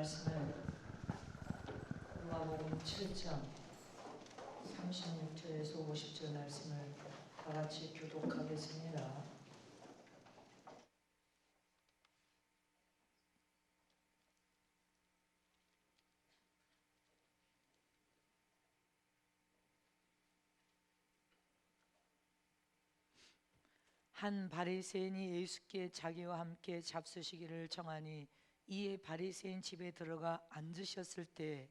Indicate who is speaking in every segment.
Speaker 1: 말씀은 누가복음 7장 36절에서 50절 말씀을 다 같이 교독하겠습니다. 한 바리새인이 예수께 자기와 함께 잡수시기를 청하니 이에 바리새인 집에 들어가 앉으셨을 때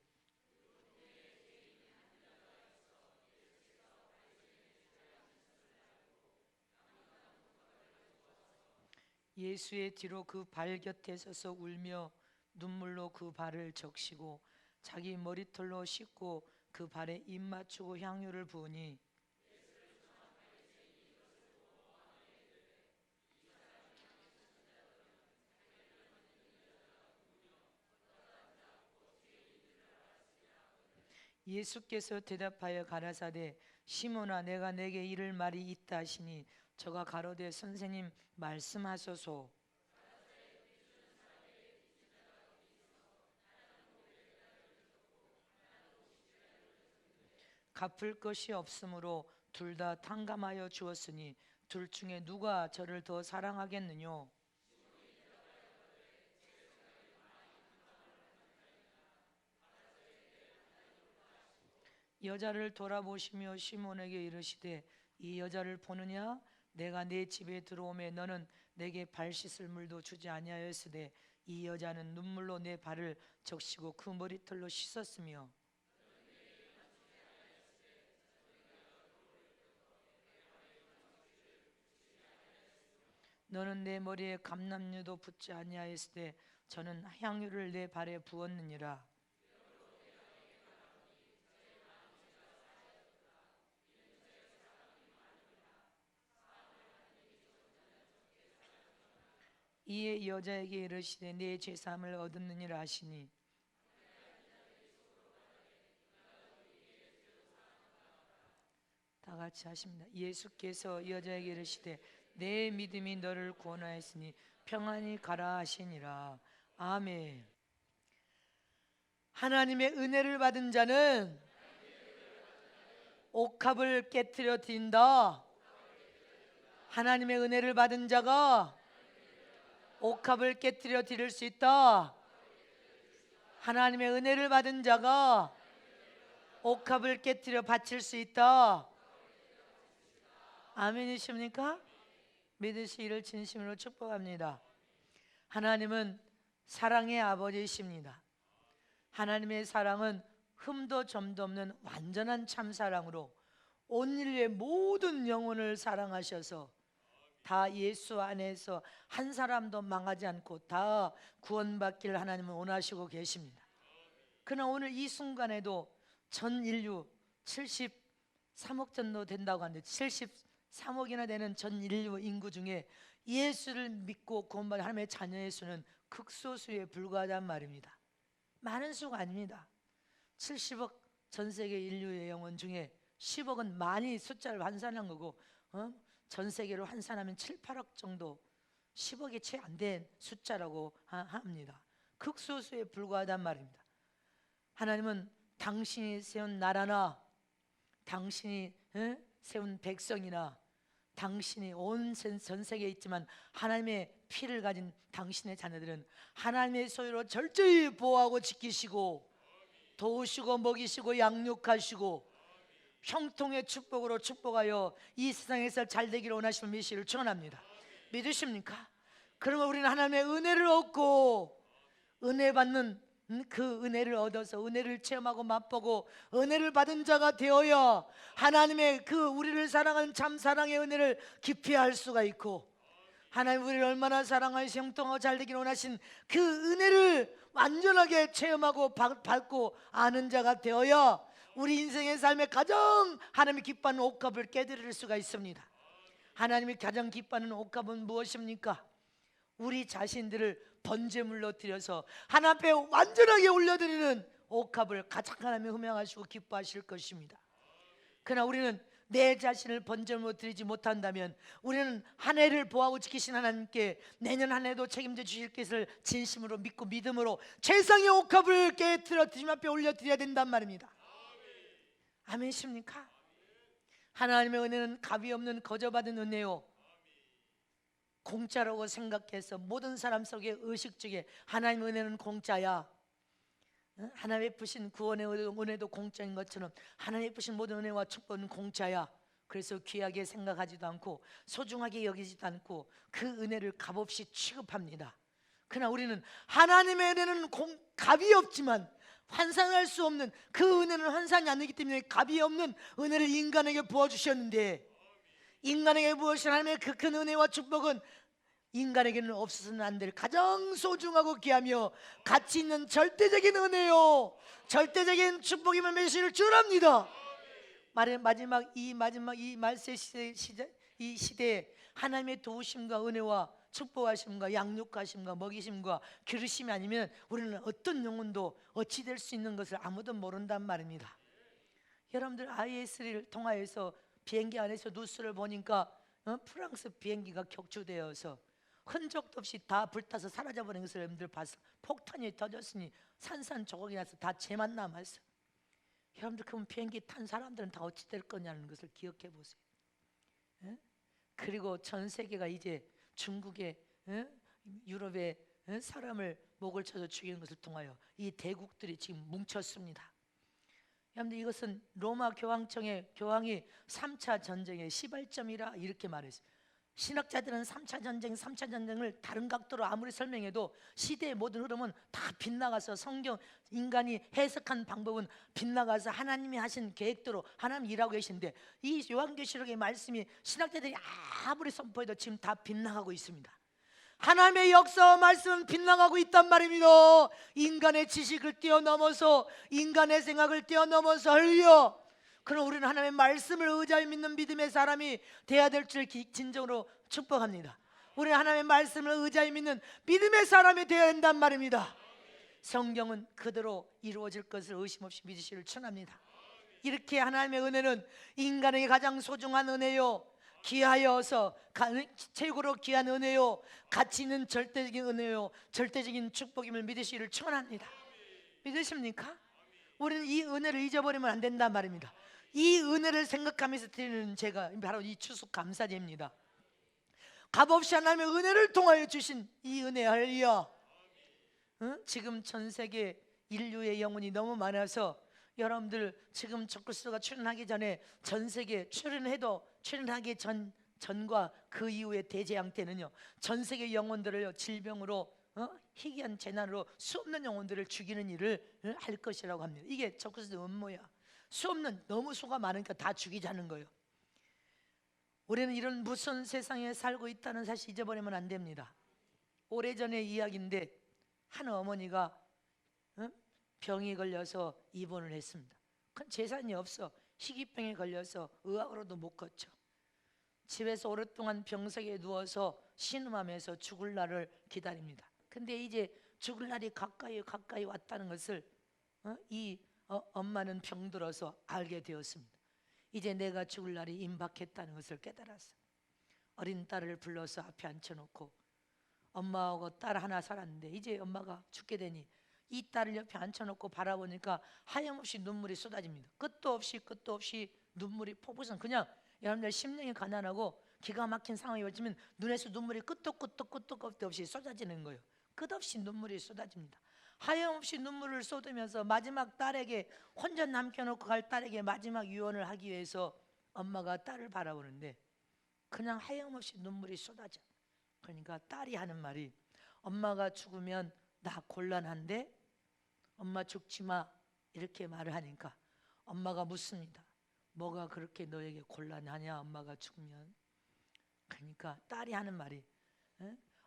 Speaker 1: 예수의 뒤로 그 발 곁에 서서 울며 눈물로 그 발을 적시고 자기 머리털로 씻고 그 발에 입 맞추고 향유를 부으니 예수께서 대답하여 가라사대 시몬아 내가 내게 이를 말이 있다 하시니 저가 가로되 선생님 말씀하소서. 갚을 것이 없으므로 둘 다 탕감하여 주었으니 둘 중에 누가 저를 더 사랑하겠느뇨? 여자를 돌아보시며 시몬에게 이르시되 이 여자를 보느냐? 내가 네 집에 들어오매 너는 내게 발 씻을 물도 주지 아니하였으되 이 여자는 눈물로 내 발을 적시고 그 머리털로 씻었으며 너는 내 머리에 감람류도 붓지 아니하였으되 저는 향유를 내 발에 부었느니라. 이에 여자에게 이르시되 내 죄사함을 얻었느니라 하시니 다 같이 하십니다. 예수께서 여자에게 이르시되 내 믿음이 너를 구원하였으니 평안히 가라 하시니라. 아멘. 하나님의 은혜를 받은 자는 옥합을 깨트려 뛴다. 하나님의 은혜를 받은 자가 옥합을 깨트려 드릴 수 있다. 하나님의 은혜를 받은 자가 옥합을 깨트려 바칠 수 있다. 아멘이십니까? 믿으시기를 진심으로 축복합니다. 하나님은 사랑의 아버지이십니다. 하나님의 사랑은 흠도 점도 없는 완전한 참사랑으로 온 인류의 모든 영혼을 사랑하셔서 다 예수 안에서 한 사람도 망하지 않고 다 구원받기를 하나님은 원하시고 계십니다. 그러나 오늘 이 순간에도 전 인류 73억 정도 된다고 하는데 73억이나 되는 전 인류 인구 중에 예수를 믿고 구원받은 하나님의 자녀의 수는 극소수에 불과하단 말입니다. 많은 수가 아닙니다. 70억 전 세계 인류의 영혼 중에 10억은 많이 숫자를 환산한 거고 전 세계로 환산하면 7, 8억 정도 10억이 채 안 된 숫자라고 합니다. 극소수에 불과하단 말입니다. 하나님은 당신이 세운 나라나 당신이 세운 백성이나 당신이 온 전 세계에 있지만 하나님의 피를 가진 당신의 자녀들은 하나님의 소유로 철저히 보호하고 지키시고 도우시고 먹이시고 양육하시고 형통의 축복으로 축복하여 이 세상에서 잘 되기를 원하시는 메시를 축원합니다. 믿으십니까? 그러면 우리는 하나님의 은혜를 얻고 은혜 받는 그 은혜를 얻어서 은혜를 체험하고 맛보고 은혜를 받은 자가 되어야 하나님의 그 우리를 사랑하는 참 사랑의 은혜를 깊이 알 수가 있고 하나님 우리를 얼마나 사랑하시고 형통하고 잘 되기를 원하신 그 은혜를 완전하게 체험하고 받고 아는 자가 되어야 우리 인생의 삶에 가장 하나님이 기뻐하는 옥합을 깨드릴 수가 있습니다. 하나님이 가장 기뻐하는 옥합은 무엇입니까? 우리 자신들을 번제물로 드려서 하나님 앞에 완전하게 올려드리는 옥합을 가장 하나님이 흠양하시고 기뻐하실 것입니다. 그러나 우리는 내 자신을 번제물로 드리지 못한다면 우리는 한 해를 보호하고 지키신 하나님께 내년 한 해도 책임져 주실 것을 진심으로 믿고 믿음으로 최상의 옥합을 깨뜨려 주님 앞에 올려드려야 된단 말입니다. 아멘이십니까? 하나님의 은혜는 값이 없는 거저받은 은혜요, 공짜라고 생각해서 모든 사람 속에 의식 중에 하나님의 은혜는 공짜야, 하나님 베푸신 구원의 은혜도 공짜인 것처럼 하나님 베푸신 모든 은혜와 축복은 공짜야. 그래서 귀하게 생각하지도 않고 소중하게 여기지도 않고 그 은혜를 값없이 취급합니다. 그러나 우리는 하나님의 은혜는 값이 없지만 환산할 수 없는 그 은혜는 환산이 안 되기 때문에 값이 없는 은혜를 인간에게 부어주셨는데, 인간에게 부어주신 하나님의 그 큰 은혜와 축복은 인간에게는 없어서는 안 될 가장 소중하고 귀하며 가치 있는 절대적인 은혜요, 절대적인 축복임을 메시를 주랍니다. 마지막 이 말세 이 시대에 하나님의 도우심과 은혜와 축복하심과 양육하심과 먹이심과 기르심이 아니면 우리는 어떤 영혼도 어찌 될 수 있는 것을 아무도 모른단 말입니다. 여러분들 IS를 통하여서 비행기 안에서 뉴스를 보니까 프랑스 비행기가 격추되어서 흔적도 없이 다 불타서 사라져버린 것을 여러분들 봤어. 폭탄이 터졌으니 산산조각이 나서 다 재만 남았어. 여러분들 그럼 비행기 탄 사람들은 다 어찌 될 거냐는 것을 기억해 보세요. 그리고 전 세계가 이제 중국에 유럽에 사람을 목을 쳐서 죽이는 것을 통하여 이 대국들이 지금 뭉쳤습니다. 여러분들 이것은 로마 교황청의 교황이 3차 전쟁의 시발점이라 이렇게 말했어요. 신학자들은 3차 전쟁을 다른 각도로 아무리 설명해도 시대의 모든 흐름은 다 빗나가서 성경 인간이 해석한 방법은 빗나가서 하나님이 하신 계획대로 하나님 일하고 계신데, 이 요한계시록의 말씀이 신학자들이 아무리 선포해도 지금 다 빗나가고 있습니다. 하나님의 역사와 말씀은 빗나가고 있단 말입니다. 인간의 지식을 뛰어넘어서, 인간의 생각을 뛰어넘어서 흘려. 그럼 우리는 하나님의 말씀을 의지하여 믿는 믿음의 사람이 되어야 될 줄 진정으로 축복합니다. 우리는 하나님의 말씀을 의지하여 믿는 믿음의 사람이 되어야 한단 말입니다. 성경은 그대로 이루어질 것을 의심 없이 믿으시기를 축원합니다. 이렇게 하나님의 은혜는 인간에게 가장 소중한 은혜요, 귀하여서 최고로 귀한 은혜요, 가치 있는 절대적인 은혜요, 절대적인 축복임을 믿으시기를 축원합니다. 믿으십니까? 우리는 이 은혜를 잊어버리면 안 된단 말입니다. 이 은혜를 생각하면서 드리는 제가 바로 이 추수 감사제입니다. 값없이 하나님의 은혜를 통하여 주신 이 은혜, 할렐루야. 지금 전 세계 인류의 영혼이 너무 많아서 여러분들 지금 적그리스도가 출현하기 전에 전 세계 출현하기 전과 그 이후의 대재앙 때는요, 전 세계 영혼들을 질병으로 희귀한 재난으로 수없는 영혼들을 죽이는 일을 할 것이라고 합니다. 이게 적그리스도 음모야. 수없는, 너무 수가 많으니까 다 죽이자는 거예요. 우리는 이런 무서운 세상에 살고 있다는 사실 잊어버리면 안 됩니다. 오래전의 이야기인데 한 어머니가 병이 걸려서 입원을 했습니다. 큰 재산이 없어 희귀병에 걸려서 의학으로도 못 걷죠. 집에서 오랫동안 병석에 누워서 신음하면서 죽을 날을 기다립니다. 근데 이제 죽을 날이 가까이 왔다는 것을 엄마는 병들어서 알게 되었습니다. 이제 내가 죽을 날이 임박했다는 것을 깨달았어요. 어린 딸을 불러서 앞에 앉혀놓고, 엄마하고 딸 하나 살았는데 이제 엄마가 죽게 되니 이 딸을 옆에 앉혀놓고 바라보니까 하염없이 눈물이 쏟아집니다. 끝도 없이 눈물이 폭우선. 그냥 여러분들 심령이 가난하고 기가 막힌 상황이 왔지만 눈에서 눈물이 끝도 없이 쏟아지는 거예요. 끝없이 눈물이 쏟아집니다. 하염없이 눈물을 쏟으면서 마지막 딸에게, 혼자 남겨놓고 갈 딸에게 마지막 유언을 하기 위해서 엄마가 딸을 바라보는데 그냥 하염없이 눈물이 쏟아져. 그러니까 딸이 하는 말이, 엄마가 죽으면 나 곤란한데 엄마 죽지 마, 이렇게 말을 하니까 엄마가 묻습니다. 뭐가 그렇게 너에게 곤란하냐, 엄마가 죽으면. 그러니까 딸이 하는 말이,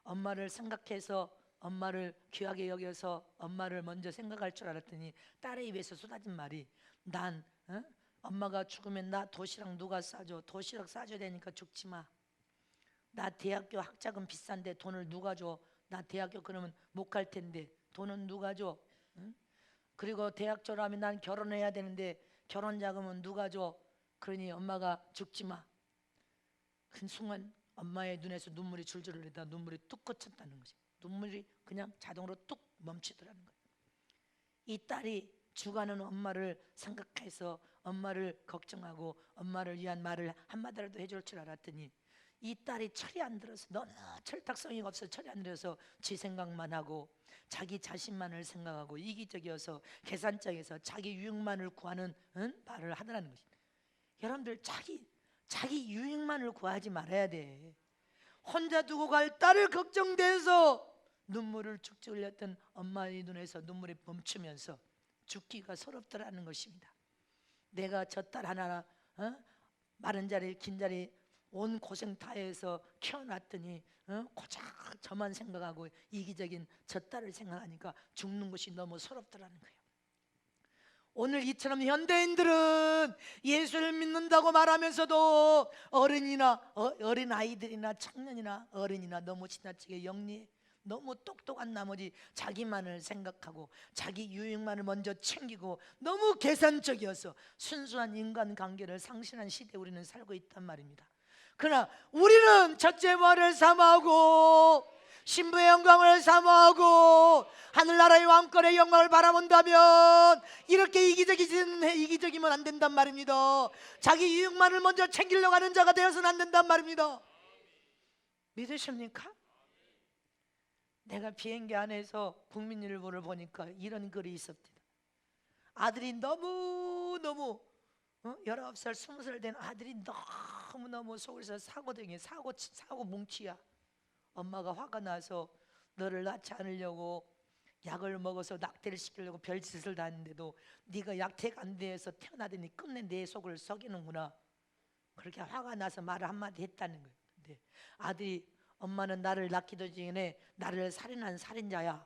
Speaker 1: 엄마를 생각해서, 엄마를 귀하게 여겨서 엄마를 먼저 생각할 줄 알았더니 딸의 입에서 쏟아진 말이, 난 엄마가 죽으면 나 도시락 누가 싸줘? 도시락 싸줘야 되니까 죽지 마. 나 대학교 학자금 비싼데 돈을 누가 줘? 나 대학교 그러면 못 갈 텐데 돈은 누가 줘? 그리고 대학 졸업하면 난 결혼해야 되는데 결혼 자금은 누가 줘? 그러니 엄마가 죽지 마. 그 순간 엄마의 눈에서 눈물이 줄줄 흘리다 눈물이 뚝 그쳤다는 거지. 눈물이 그냥 자동으로 뚝 멈추더라는 거예요. 이 딸이 죽어가는 엄마를 생각해서 엄마를 걱정하고 엄마를 위한 말을 한마디라도 해줄 줄 알았더니 이 딸이 철이 안 들어서, 너무 철딱서니가 없어서 철이 안 들어서 지 생각만 하고 자기 자신만을 생각하고 이기적이어서 계산적에서 자기 유익만을 구하는 말을 하더라는 것입니다. 여러분들 자기 유익만을 구하지 말아야 돼. 혼자 두고 갈 딸을 걱정돼서 눈물을 쭉쭉 흘렸던 엄마의 눈에서 눈물이 멈추면서 죽기가 서럽더라는 것입니다. 내가 저 딸 하나 마른 자리 긴 자리 온 고생 다 해서 키워놨더니 고작 저만 생각하고 이기적인 저 딸을 생각하니까 죽는 것이 너무 서럽더라는 거예요. 오늘 이처럼 현대인들은 예수를 믿는다고 말하면서도 어린 아이들이나 청년이나 어른이나 너무 지나치게 영리해, 너무 똑똑한 나머지 자기만을 생각하고 자기 유익만을 먼저 챙기고 너무 계산적이어서 순수한 인간관계를 상실한 시대에 우리는 살고 있단 말입니다. 그러나 우리는 첫째 부활을 사모하고 신부의 영광을 사모하고 하늘나라의 왕권의 영광을 바라본다면 이렇게 이기적이면 안 된단 말입니다. 자기 유익만을 먼저 챙기려고 하는 자가 되어서는 안 된단 말입니다. 믿으십니까? 내가 비행기 안에서 국민일보를 보니까 이런 글이 있었대요. 아들이 너무너무 19살 20살 된 아들이 너무너무 속에서 사고 뭉치야. 엄마가 화가 나서 너를 낳지 않으려고 약을 먹어서 낙태를 시키려고 별짓을 다 했는데도 네가 약태가 안 돼서 태어나더니 끝내 내 속을 썩이는구나. 그렇게 화가 나서 말을 한마디 했다는 거예요. 근데 아들이 엄마는 나를 낳기도 전에 나를 살인한 살인자야.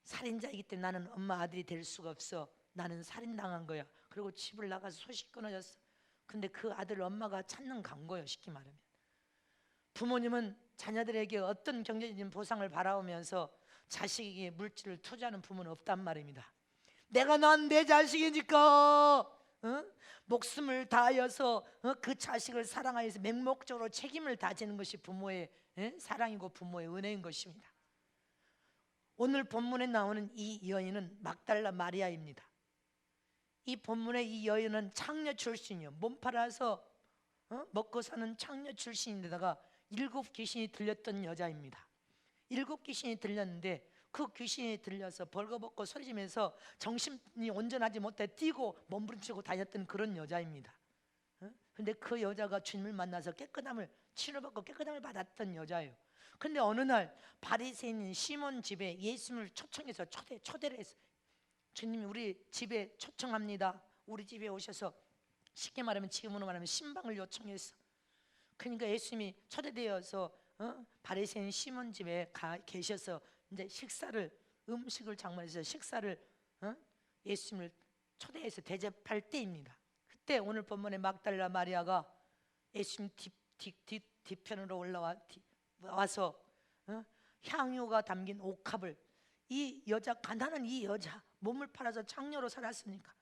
Speaker 1: 살인자이기 때문에 나는 엄마 아들이 될 수가 없어. 나는 살인당한 거야. 그리고 집을 나가서 소식 끊어졌어. 근데 그 아들을 엄마가 찾는 간 거예요. 쉽게 말하면 부모님은 자녀들에게 어떤 경제적인 보상을 바라오면서 자식에게 물질을 투자하는 부모는 없단 말입니다. 내가 낳은 내 자식이니까 목숨을 다하여서 그 자식을 사랑하여서 맹목적으로 책임을 다지는 것이 부모의 사랑이고 부모의 은혜인 것입니다. 오늘 본문에 나오는 이 여인은 막달라 마리아입니다. 이 본문의 이 여인은 창녀 출신이요, 몸 팔아서 먹고 사는 창녀 출신인데다가 7 귀신이 들렸던 여자입니다. 7 귀신이 들렸는데 그 귀신이 들려서 벌거벗고 소리지면서 정신이 온전하지 못해 뛰고 몸부림치고 다녔던 그런 여자입니다. 근데 그 여자가 주님을 만나서 치료받고 깨끗함을 받았던 여자예요. 근데 어느 날 바리새인인 시몬 집에 예수님을 초청해서 초대를 했어요. 주님이 우리 집에 초청합니다. 우리 집에 오셔서 쉽게 말하면 지금으로 말하면 신방을 요청했어. 그러니까 예수님이 초대되어서 바리새인 시몬 집에 계셔서 이제 음식을 장만해서 식사를 예수님을 초대해서 대접할 때입니다. 그때 오늘 본문의 막달라 마리아가 예수님 뒤편으로 올라와서 향유가 담긴 옥합을, 이 여자, 가난한 이 여자, 몸을 팔아서 창녀로 살았으니까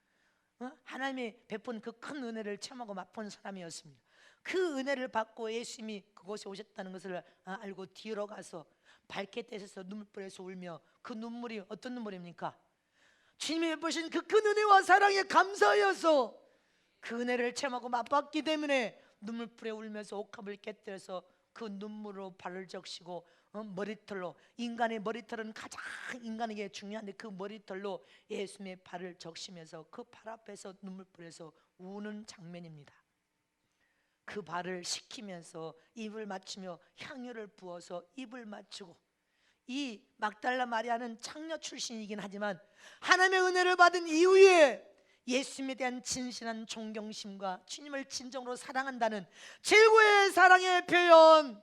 Speaker 1: 하나님이 베푼 그 큰 은혜를 체험하고 맛본 사람이었습니다. 그 은혜를 받고 예수님이 그곳에 오셨다는 것을 알고 뒤로 가서 밝게 떼서 눈물 뿌려서 울며, 그 눈물이 어떤 눈물입니까? 주님이 베푸신 그 큰 은혜와 사랑에 감사하여서 그 은혜를 체험하고 맛봤기 때문에 눈물 뿌려 울면서 옥합을 깨뜨려서 그 눈물로 발을 적시고 머리털로, 인간의 머리털은 가장 인간에게 중요한데 그 머리털로 예수님의 발을 적시면서 그 발 앞에서 눈물 뿌려서 우는 장면입니다. 그 발을 씻기면서 입을 맞추며 향유를 부어서 입을 맞추고, 이 막달라 마리아는 창녀 출신이긴 하지만 하나님의 은혜를 받은 이후에 예수님에 대한 진실한 존경심과 주님을 진정으로 사랑한다는 최고의 사랑의 표현,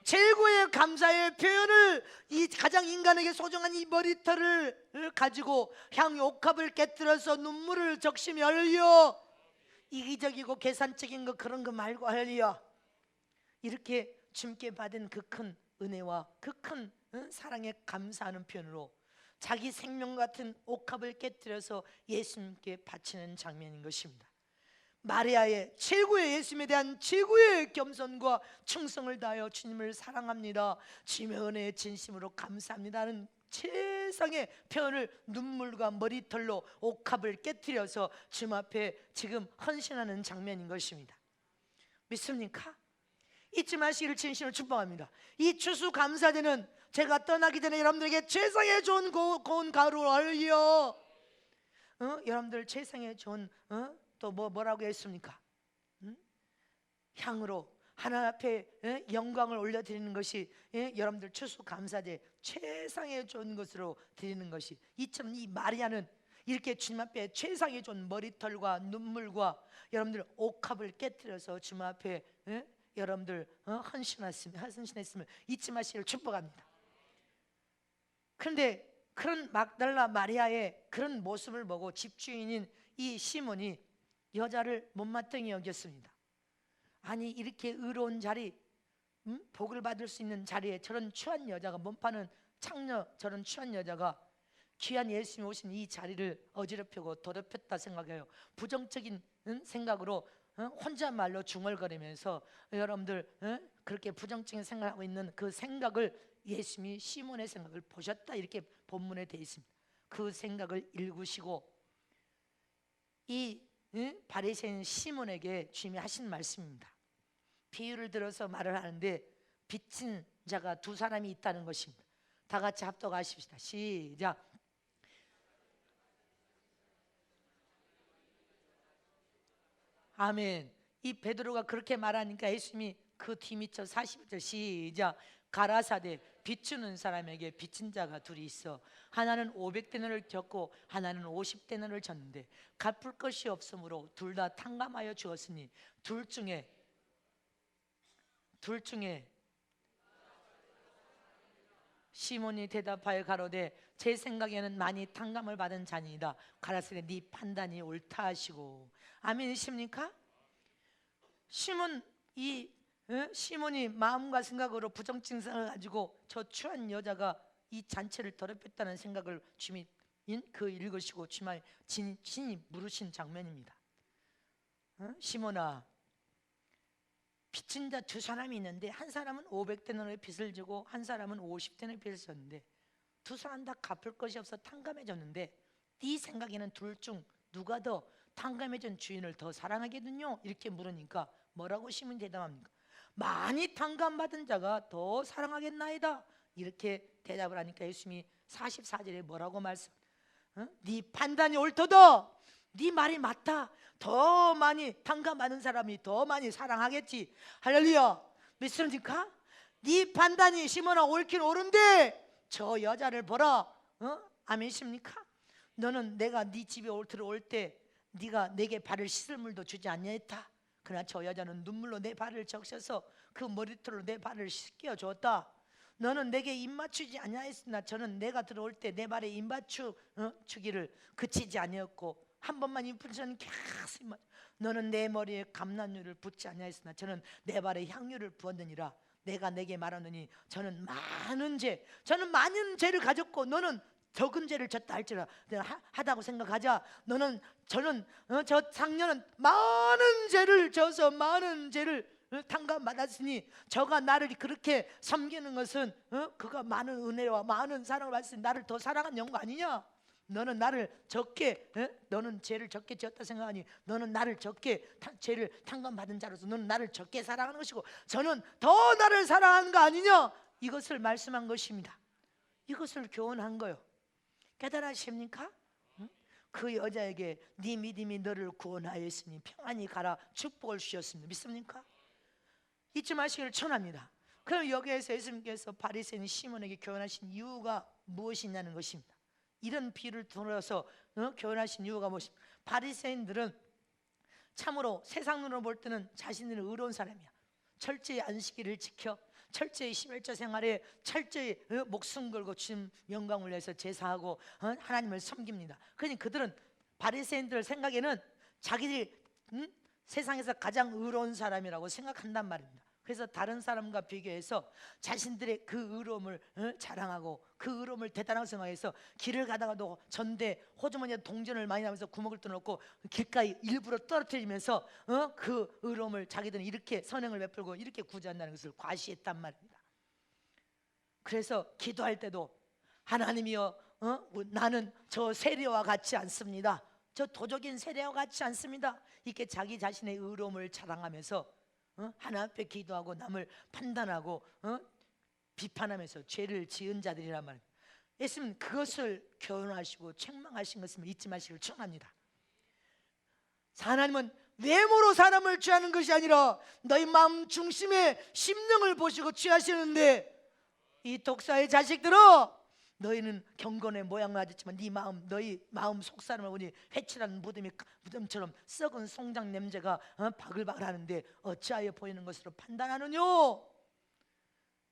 Speaker 1: 최고의 감사의 표현을, 이 가장 인간에게 소중한 이 머리털을 가지고 향유 옥합을 깨뜨려서 눈물을 적시며 흘려, 이기적이고 계산적인 거 그런 거 말고 할리야, 이렇게 주님께 받은 그 큰 은혜와 그 큰 사랑에 감사하는 표현으로 자기 생명 같은 옥합을 깨뜨려서 예수님께 바치는 장면인 것입니다. 마리아의 최고의 예수님에 대한 최고의 겸손과 충성을 다하여 주님을 사랑합니다, 주님의 은혜에 진심으로 감사합니다는 최상의 표현을 눈물과 머리털로 옥합을 깨뜨려서 주님 앞에 지금 헌신하는 장면인 것입니다. 믿습니까? 잊지 마시기를 진심으로 축복합니다. 이 추수감사제는 제가 떠나기 전에 여러분들에게 최상의 좋은 고운 가루를 올려 여러분들 최상의 좋은 또 뭐라고 했습니까? 향으로 하나님 앞에 영광을 올려드리는 것이 여러분들 추수감사제 최상의 좋은 것으로 드리는 것이, 이처럼 이 마리아는 이렇게 주님 앞에 최상의 좋은 머리털과 눈물과 여러분들 옥합을 깨뜨려서 주님 앞에 여러분들 헌신했으면 잊지 마시기를 축복합니다. 그런데 그런 막달라 마리아의 그런 모습을 보고 집주인인 이 시몬이 여자를 못마땅히 여겼습니다. 아니 이렇게 의로운 자리, 복을 받을 수 있는 자리에 저런 추한 여자가, 몸파는 창녀 저런 추한 여자가 귀한 예수님이 오신 이 자리를 어지럽히고 더럽혔다 생각해요. 부정적인 생각으로 혼잣말로 중얼거리면서 여러분들 그렇게 부정적인 생각을 하고 있는 그 생각을 예수님이 시몬의 생각을 보셨다, 이렇게 본문에 되어 있습니다. 그 생각을 읽으시고 이 바리새인 시몬에게 주님이 하신 말씀입니다. 비유를 들어서 말을 하는데 빚진 자가 두 사람이 있다는 것입니다. 다 같이 합독하십시다. 시작. 아멘. 이 베드로가 그렇게 말하니까 예수님이 그 뒤미쳐 41절 시작. 가라사대 빚주는 사람에게 빚진 자가 둘이 있어 하나는 500데나리를 졌고 하나는 50데나리를 졌는데 갚을 것이 없으므로 둘 다 탕감하여 주었으니 둘 중에 시몬이 대답하여 가로되 제 생각에는 많이 탕감을 받은 자니이다. 가라사대 네 판단이 옳다 하시고. 아멘이십니까? 시몬이 마음과 생각으로 부정적인 생각을 가지고 저 추한 여자가 이 잔치를 더럽혔다는 생각을 주님이 그 읽으시고 주님이 진이 물으신 장면입니다. 시몬아, 빚진 자 두 사람이 있는데 한 사람은 500데나리의 빚을 지고 한 사람은 50데나리의 빚을 졌는데 두 사람 다 갚을 것이 없어 탕감해 줬는데 네 생각에는 둘 중 누가 더 탕감해 준 주인을 더 사랑하겠느냐? 이렇게 물으니까 뭐라고 시몬이 대답합니까? 많이 탕감받은 자가 더 사랑하겠나이다, 이렇게 대답을 하니까 예수님이 44절에 뭐라고 네 판단이 옳도다, 네 말이 맞다, 더 많이 탕감받은 사람이 더 많이 사랑하겠지. 할렐루야. 믿습니까? 네 판단이 시몬아 옳긴 옳은데 저 여자를 보라. 아멘이십니까? 너는 내가 네 집에 들어올 때 네가 내게 발을 씻을 물도 주지 아니했다. 그러나 저 여자는 눈물로 내 발을 적셔서 그 머리털로 내 발을 씻겨 줬다. 너는 내게 입 맞추지 아니하였으나 저는 내가 들어올 때 내 발에 입 맞추기를 그치지 아니었고 한 번만 입 붙이면 계속 입 맞추. 너는 내 머리에 감람유를 붓지 아니하였으나 저는 내 발에 향유를 부었느니라. 내가 내게 말하느니 저는 많은 죄를 가졌고 너는 적은 죄를 졌다 할지라 하다고 생각하자. 저는 저 상녀는 많은 죄를 져서 많은 죄를 탕감받았으니 저가 나를 그렇게 섬기는 것은 그가 많은 은혜와 많은 사랑을 받았으니 나를 더 사랑한 영광 아니냐? 너는 나를 적게 너는 죄를 적게 지었다 생각하니 너는 나를 적게 죄를 탕감받은 자로서 너는 나를 적게 사랑하는 것이고 저는 더 나를 사랑하는 거 아니냐? 이것을 말씀한 것입니다. 이것을 교훈한 거요. 깨달으십니까? 그 여자에게 네 믿음이 너를 구원하였으니 평안히 가라 축복을 주셨습니다. 믿습니까? 잊지 마시기를 청합니다. 그럼 여기에서 예수님께서 바리새인 시몬에게 교훈하신 이유가 무엇이냐는 것입니다. 이런 비유를 들어서 교훈하신 이유가 무엇입니까? 바리새인들은 참으로 세상 눈으로 볼 때는 자신들은 의로운 사람이야. 철저히 안식일을 지켜 철저히 십일조 생활에 철저히 목숨 걸고 주님 영광을 위해서 제사하고 하나님을 섬깁니다. 그러니 그들은 바리새인들 생각에는 자기들이 세상에서 가장 의로운 사람이라고 생각한단 말입니다. 그래서 다른 사람과 비교해서 자신들의 그 의로움을 자랑하고 그 의로움을 대단하게 생각해서 길을 가다가도 전대 호주머니에 동전을 많이 나면서 구멍을 뚫어놓고 길가에 일부러 떨어뜨리면서 그 의로움을 자기들은 이렇게 선행을 베풀고 이렇게 구제한다는 것을 과시했단 말입니다. 그래서 기도할 때도 하나님이여 나는 저 세리와 같지 않습니다. 저 도적인 세리와 같지 않습니다. 이렇게 자기 자신의 의로움을 자랑하면서 하나님 앞에 기도하고 남을 판단하고 비판하면서 죄를 지은 자들이란 말입니다. 예수님 그것을 교훈하시고 책망하신 것을 잊지 마시기를 축원합니다. 하나님은 외모로 사람을 취하는 것이 아니라 너희 마음 중심의 심령을 보시고 취하시는데, 이 독사의 자식들아, 너희는 경건의 모양을 가졌지만 너희 마음 속사람을 보니 회칠한 무덤처럼 썩은 송장 냄새가 바글바글하는데 어찌하여 보이는 것으로 판단하느뇨?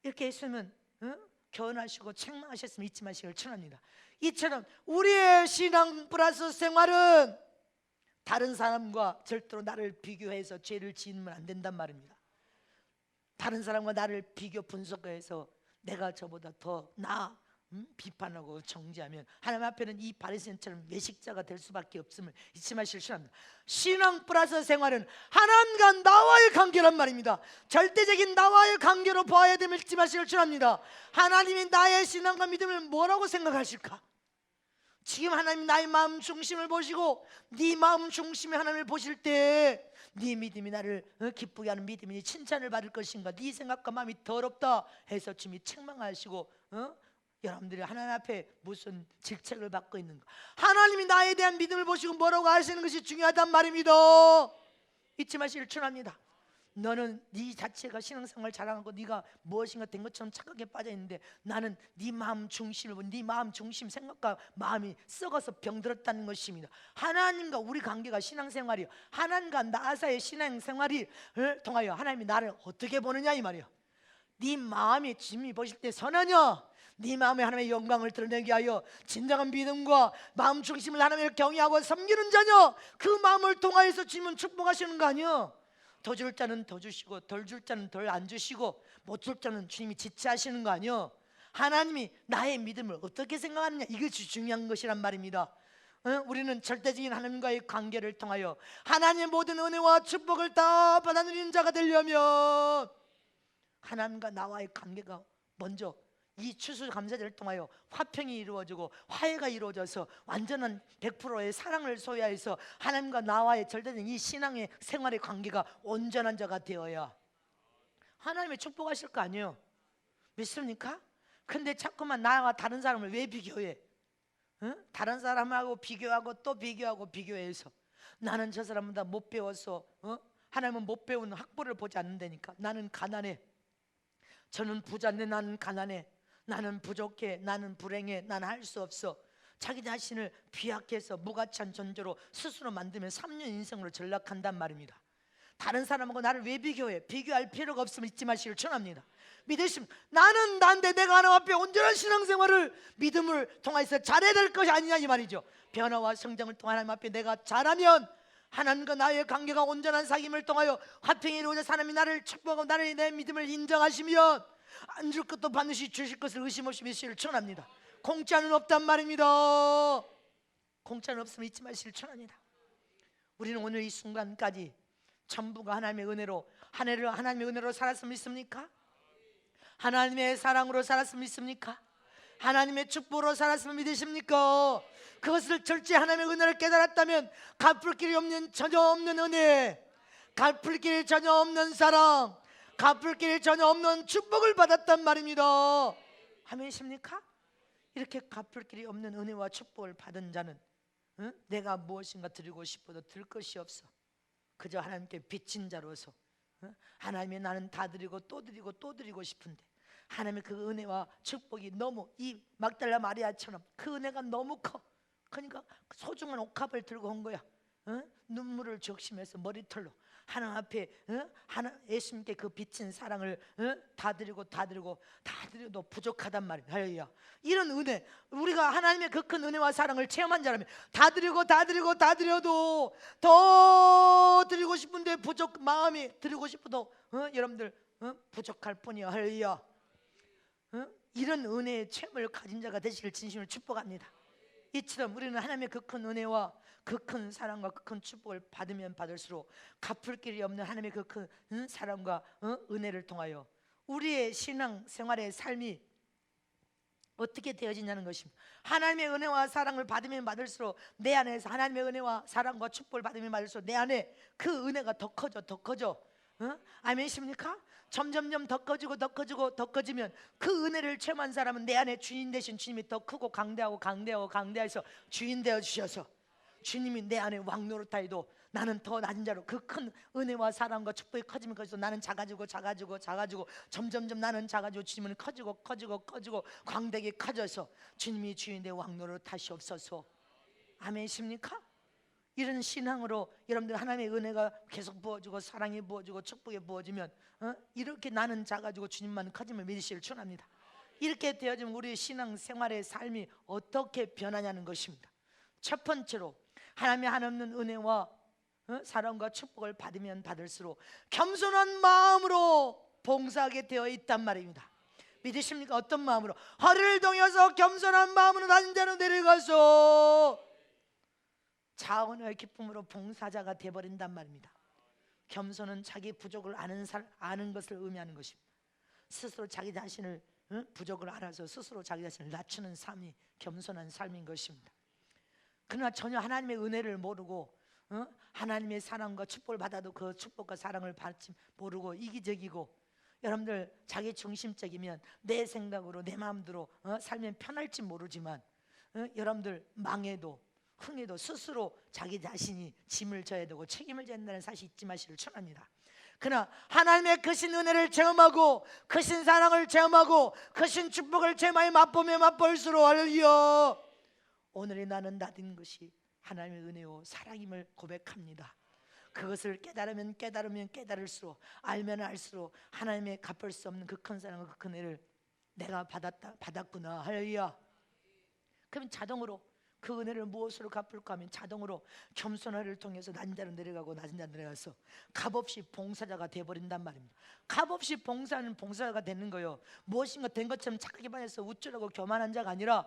Speaker 1: 이렇게 예수님은 교훈하시고 책망하셨으면 잊지 마시기를 축원합니다. 이처럼 우리의 신앙 플러스 생활은 다른 사람과 절대로 나를 비교해서 죄를 지으면 안 된단 말입니다. 다른 사람과 나를 비교 분석해서 내가 저보다 더 나아 비판하고 정죄하면 하나님 앞에는 이 바리새인처럼 외식자가 될 수밖에 없음을 잊지 마시길 축원합니다. 신앙 플러스 생활은 하나님과 나와의 관계란 말입니다. 절대적인 나와의 관계로 보아야 됨을 잊지 마시길 축원합니다. 하나님이 나의 신앙과 믿음을 뭐라고 생각하실까? 지금 하나님 나의 마음 중심을 보시고 네 마음 중심에 하나님을 보실 때 네 믿음이 나를 기쁘게 하는 믿음이니 칭찬을 받을 것인가? 네 생각과 마음이 더럽다 해서 주님이 책망하시고 여러분들이 하나님 앞에 무슨 질책을 받고 있는가? 하나님이 나에 대한 믿음을 보시고 뭐라고 하시는 것이 중요하단 말입니다. 잊지 마시길 축원합니다. 너는 네 자체가 신앙생활 자랑하고 네가 무엇인가 된 것처럼 착각에 빠져있는데 나는 네 마음 중심을 보니 네 마음 중심 생각과 마음이 썩어서 병들었다는 것입니다. 하나님과 우리 관계가 신앙생활이요, 하나님과 나 사이의 신앙생활을 통하여 하나님이 나를 어떻게 보느냐 이 말이요. 네 마음이 주님이 보실 때 선하냐? 네 마음에 하나님의 영광을 드러내게 하여 진정한 믿음과 마음 중심을 하나님을 경외하고 섬기는 자냐? 그 마음을 통하여서 주님은 축복하시는 거 아니야? 더 줄 자는 더 주시고 덜 줄 자는 덜 안 주시고 못 줄 자는 주님이 지체하시는 거 아니요? 하나님이 나의 믿음을 어떻게 생각하느냐, 이것이 중요한 것이란 말입니다. 우리는 절대적인 하나님과의 관계를 통하여 하나님의 모든 은혜와 축복을 다 받아들이는 자가 되려면 하나님과 나와의 관계가 먼저 이 추수감사절을 통하여 화평이 이루어지고 화해가 이루어져서 완전한 100%의 사랑을 소유해서 하나님과 나와의 절대적인 이 신앙의 생활의 관계가 온전한 자가 되어야 하나님의 축복하실 거 아니에요. 믿습니까? 근데 자꾸만 나와 다른 사람을 왜 비교해? 다른 사람하고 비교하고 또 비교하고 비교해서 나는 저 사람보다 못 배워서 하나님은 못 배운 학벌을 보지 않는다니까. 나는 가난해, 저는 부자인데 나는 가난해, 나는 부족해, 나는 불행해, 나는 할 수 없어. 자기 자신을 비약해서 무가치한 존재로 스스로 만들면 3년 인생으로 전락한단 말입니다. 다른 사람하고 나를 왜 비교해? 비교할 필요가 없음을 잊지 마시길 축원합니다. 믿으시면 나는 난데 내가 하나님 앞에 온전한 신앙생활을 믿음을 통해서 잘해야 될 것이 아니냐 이 말이죠. 변화와 성장을 통해 하나님 앞에 내가 잘하면 하나님과 나의 관계가 온전한 사귐을 통하여 화평이 이루어져 하나님이 나를 축복하고 나를 내 믿음을 인정하시면 안 줄 것도 반드시 주실 것을 의심 없이 믿으시기를 축원합니다. 공짜는 없단 말입니다. 공짜는 없으면 잊지 마시기를 축원합니다. 우리는 오늘 이 순간까지 전부가 하나님의 은혜로 한 해를 하나님의 은혜로 살았으면 믿습니까? 하나님의 사랑으로 살았으면 믿습니까? 하나님의 축복으로 살았으면 믿으십니까? 그것을 절제 하나님의 은혜를 깨달았다면 갚을 길이 없는 전혀 없는 은혜, 갚을 길이 전혀 없는 사랑, 갚을 길이 전혀 없는 축복을 받았단 말입니다. 아멘이십니까? 이렇게 갚을 길이 없는 은혜와 축복을 받은 자는 내가 무엇인가 드리고 싶어도 들 것이 없어. 그저 하나님께 빚진 자로서 하나님이 나는 다 드리고 또 드리고 또 드리고 싶은데 하나님의 그 은혜와 축복이 너무 이 막달라 마리아처럼 그 은혜가 너무 커. 그러니까 소중한 옥합을 들고 온 거야. 눈물을 적시면서 머리털로 하나님 앞에 예수님께 그 빚진 사랑을 다 드리고 다 드리고 다 드려도 부족하단 말이야. 할렐루야. 이런 은혜, 우리가 하나님의 그 큰 은혜와 사랑을 체험한 자라면 다 드리고 다 드리고 다 드려도 더 드리고 싶은데 부족, 마음이 드리고 싶어도 여러분들 부족할 뿐이요. 할렐루야. 이런 은혜의 체험을 가진 자가 되시길 진심으로 축복합니다. 이처럼 우리는 하나님의 그 큰 은혜와 그 큰 사랑과 그 큰 축복을 받으면 받을수록 갚을 길이 없는 하나님의 그 큰 사랑과 은혜를 통하여 우리의 신앙 생활의 삶이 어떻게 되어지냐는 것입니다. 하나님의 은혜와 사랑을 받으면 받을수록 내 안에서 하나님의 은혜와 사랑과 축복을 받으면 받을수록 내 안에 그 은혜가 더 커져, 더 커져. 아멘이십니까? 점점점 더 커지고 더 커지고 더 커지면 그 은혜를 체험한 사람은 내 안에 주인 되신 주님이 더 크고 강대하고 강대하고 강대해서 주인 되어 주셔서 주님이 내 안에 왕 노릇하여도 나는 더 낮은 자로 그 큰 은혜와 사랑과 축복이 커지면 커지고 나는 작아지고 점점점 나는 작아지고 주님은 커지고 광대하게 커져서 주님이 주인 되어 왕 노릇하시옵소서. 아멘이십니까? 이런 신앙으로 여러분들 하나님의 은혜가 계속 부어지고 사랑이 부어지고 축복이 부어지면 이렇게 나는 작아지고 주님만 커짐을 믿으시길 축원합니다. 이렇게 되어지면 우리의 신앙 생활의 삶이 어떻게 변하냐는 것입니다. 첫 번째로 하나님의 한없는 은혜와 사랑과 축복을 받으면 받을수록 겸손한 마음으로 봉사하게 되어 있단 말입니다. 믿으십니까? 어떤 마음으로? 허리를 동여서 겸손한 마음으로 낮은 자로 내려가서 자원의 기쁨으로 봉사자가 되어버린단 말입니다. 겸손은 자기 부족을 아는 것을 의미하는 것입니다. 스스로 자기 자신을 부족을 알아서 스스로 자기 자신을 낮추는 삶이 겸손한 삶인 것입니다. 그러나 전혀 하나님의 은혜를 모르고 하나님의 사랑과 축복을 받아도 그 축복과 사랑을 받지 모르고 이기적이고 여러분들 자기 중심적이면 내 생각으로 내 마음대로 살면 편할지 모르지만 여러분들 망해도 흥해도 스스로 자기 자신이 짐을 져야 되고 책임을 져야 된다는 사실 잊지 마시기를 축원합니다. 그러나 하나님의 크신 은혜를 체험하고 크신 사랑을 체험하고 크신 축복을 체험하여 맛보며 맛볼수록 할렐루야, 오늘의 나는 낮은 것이 하나님의 은혜요 사랑임을 고백합니다. 그것을 깨달으면 깨달을수록 알면 알수록 하나님의 갚을 수 없는 그 큰 사랑과 그 큰 은혜를 내가 받았구나. 할렐루야. 그러면 자동으로 그 은혜를 무엇으로 갚을까 하면 자동으로 겸손화를 통해서 낮은 자로 내려가고 낮은 자로 내려가서 값없이 봉사자가 되어버린단 말입니다. 값없이 봉사하는 봉사자가 되는 거예요. 무엇인가 된 것처럼 착하게 반해서 우쭐하고 교만한 자가 아니라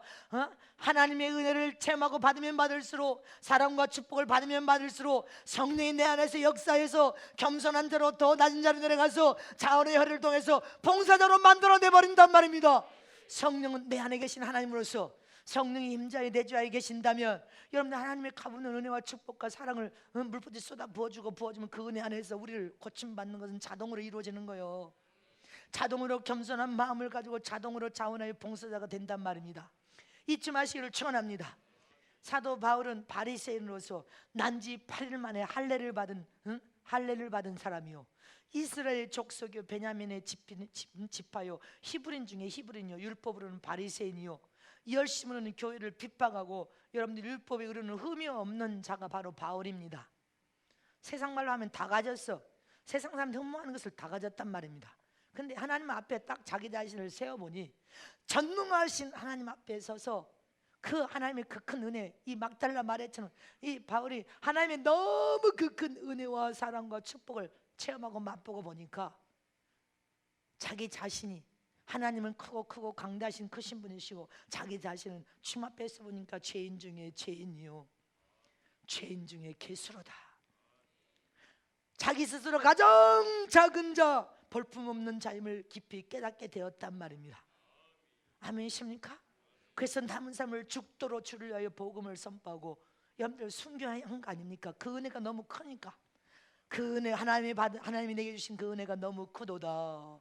Speaker 1: 하나님의 은혜를 체험하고 받으면 받을수록 사랑과 축복을 받으면 받을수록 성령이 내 안에서 역사해서 겸손한 자로 더 낮은 자로 내려가서 자원의 혈을 통해서 봉사자로 만들어내버린단 말입니다. 성령은 내 안에 계신 하나님으로서 성령이 임자에 내주하에 계신다면 여러분들 하나님의 값없는 은혜와 축복과 사랑을 물붓이 쏟아 부어주면 그 은혜 안에서 우리를 고침받는 것은 자동으로 이루어지는 거예요. 자동으로 겸손한 마음을 가지고 자동으로 자원하여 봉사자가 된단 말입니다. 잊지 마시기를 축원합니다. 사도 바울은 바리새인으로서 난지 8일 만에 할례를 받은 사람이요 이스라엘 족속이요 베냐민의 지파요 히브리인 중에 히브리인요 율법으로는 바리새인이요 열심으로는 교회를 핍박하고 여러분들 율법에 이르는 흠이 없는 자가 바로 바울입니다. 세상 말로 하면 다 가졌어. 세상 사람들 흠모하는 것을 다 가졌단 말입니다. 근데 하나님 앞에 딱 자기 자신을 세워보니 전능하신 하나님 앞에 서서 그 하나님의 그 큰 은혜, 이 막달라 말했처럼 이 바울이 하나님의 너무 그 큰 은혜와 사랑과 축복을 체험하고 맛보고 보니까 자기 자신이 하나님은 크고 강대하신 크신 분이시고 자기 자신은 주님 앞에서 보니까 죄인 중에 죄인이요 죄인 중에 괴수로다. 자기 스스로 가장 작은 자 볼품없는 자임을 깊이 깨닫게 되었단 말입니다. 아멘이십니까? 그래서 남은 삶을 죽도록 주를 위하여 복음을 선포하고 여러분들 순교한 거 아닙니까? 그 은혜가 너무 크니까 그 은혜 하나님이 내게 주신 그 은혜가 너무 크도다.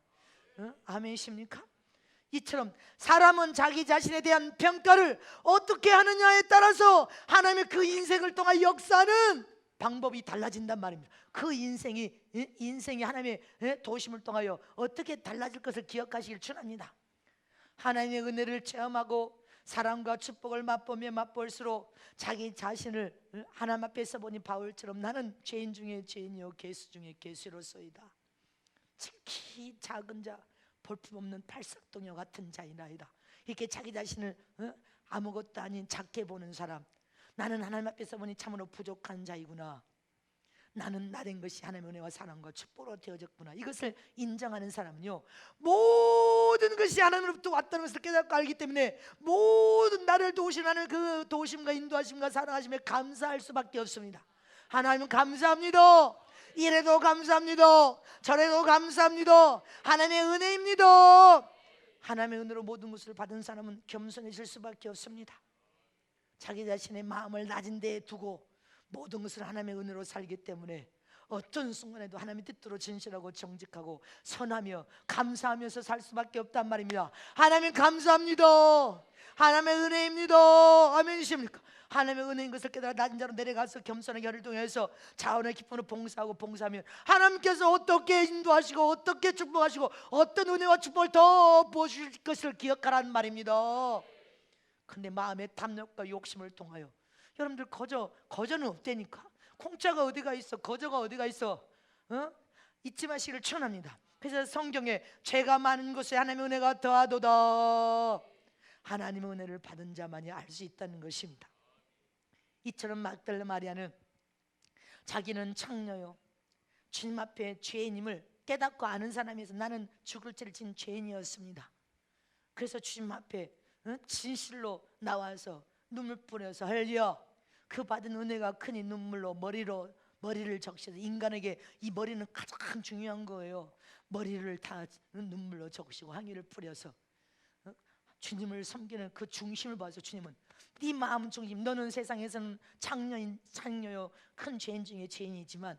Speaker 1: 아멘이십니까? 이처럼 사람은 자기 자신에 대한 평가를 어떻게 하느냐에 따라서 하나님의 그 인생을 통한 역사는 방법이 달라진단 말입니다. 그 인생이 하나님의 도심을 통하여 어떻게 달라질 것을 기억하시길 축원합니다. 하나님의 은혜를 체험하고 사랑과 축복을 맛보며 맛볼수록 자기 자신을 하나님 앞에서 보니 바울처럼 나는 죄인 중에 죄인이요 괴수 중에 괴수로소이다. 지극히 작은 자 볼품없는 팔싹동여 같은 자이나이다. 이렇게 자기 자신을 아무것도 아닌 작게 보는 사람, 나는 하나님 앞에서 보니 참으로 부족한 자이구나. 나는 나된 것이 하나님의 은혜와 사랑과 축복으로 되어졌구나, 이것을 인정하는 사람은요, 모든 것이 하나님으로부터 왔다는 것을 깨닫고 알기 때문에 모든 나를 도우시는 하나님의 그 도우심과 인도하심과 사랑하심에 감사할 수밖에 없습니다. 하나님 감사합니다. 이래도 감사합니다. 저래도 감사합니다. 하나님의 은혜입니다. 하나님의 은혜로 모든 것을 받은 사람은 겸손해질 수밖에 없습니다. 자기 자신의 마음을 낮은 데에 두고 모든 것을 하나님의 은혜로 살기 때문에 어떤 순간에도 하나님의 뜻대로 진실하고 정직하고 선하며 감사하면서 살 수밖에 없단 말입니다. 하나님 감사합니다. 하나님의 은혜입니다. 아멘이십니까? 하나님의 은혜인 것을 깨달아 낮은 자로 내려가서 겸손하게 혀를 통해서 자원의 기쁨으로 봉사하고 봉사하면 하나님께서 어떻게 인도하시고 어떻게 축복하시고 어떤 은혜와 축복을 더 부어주실 것을 기억하라는 말입니다. 근데 마음의 탐욕과 욕심을 통하여 여러분들 거저는 없다니까. 공짜가 어디가 있어? 거저가 어디가 있어? 잊지 마시기를 축원합니다. 그래서 성경에 죄가 많은 곳에 하나님의 은혜가 더하도다, 하나님의 은혜를 받은 자만이 알 수 있다는 것입니다. 이처럼 막달라 마리아는 자기는 창녀요, 주님 앞에 죄인임을 깨닫고 아는 사람이어서 나는 죽을 죄를 진 죄인이었습니다. 그래서 주님 앞에 진실로 나와서 눈물 뿌려서 할렐루야, 그 받은 은혜가 크니 눈물로 머리를 적셔서, 인간에게 이 머리는 가장 중요한 거예요. 머리를 다 눈물로 적시고 항의를 뿌려서 주님을 섬기는 그 중심을 봐서 주님은 네 마음 중심, 너는 세상에서는 창녀요 큰 죄인 중에 죄인이지만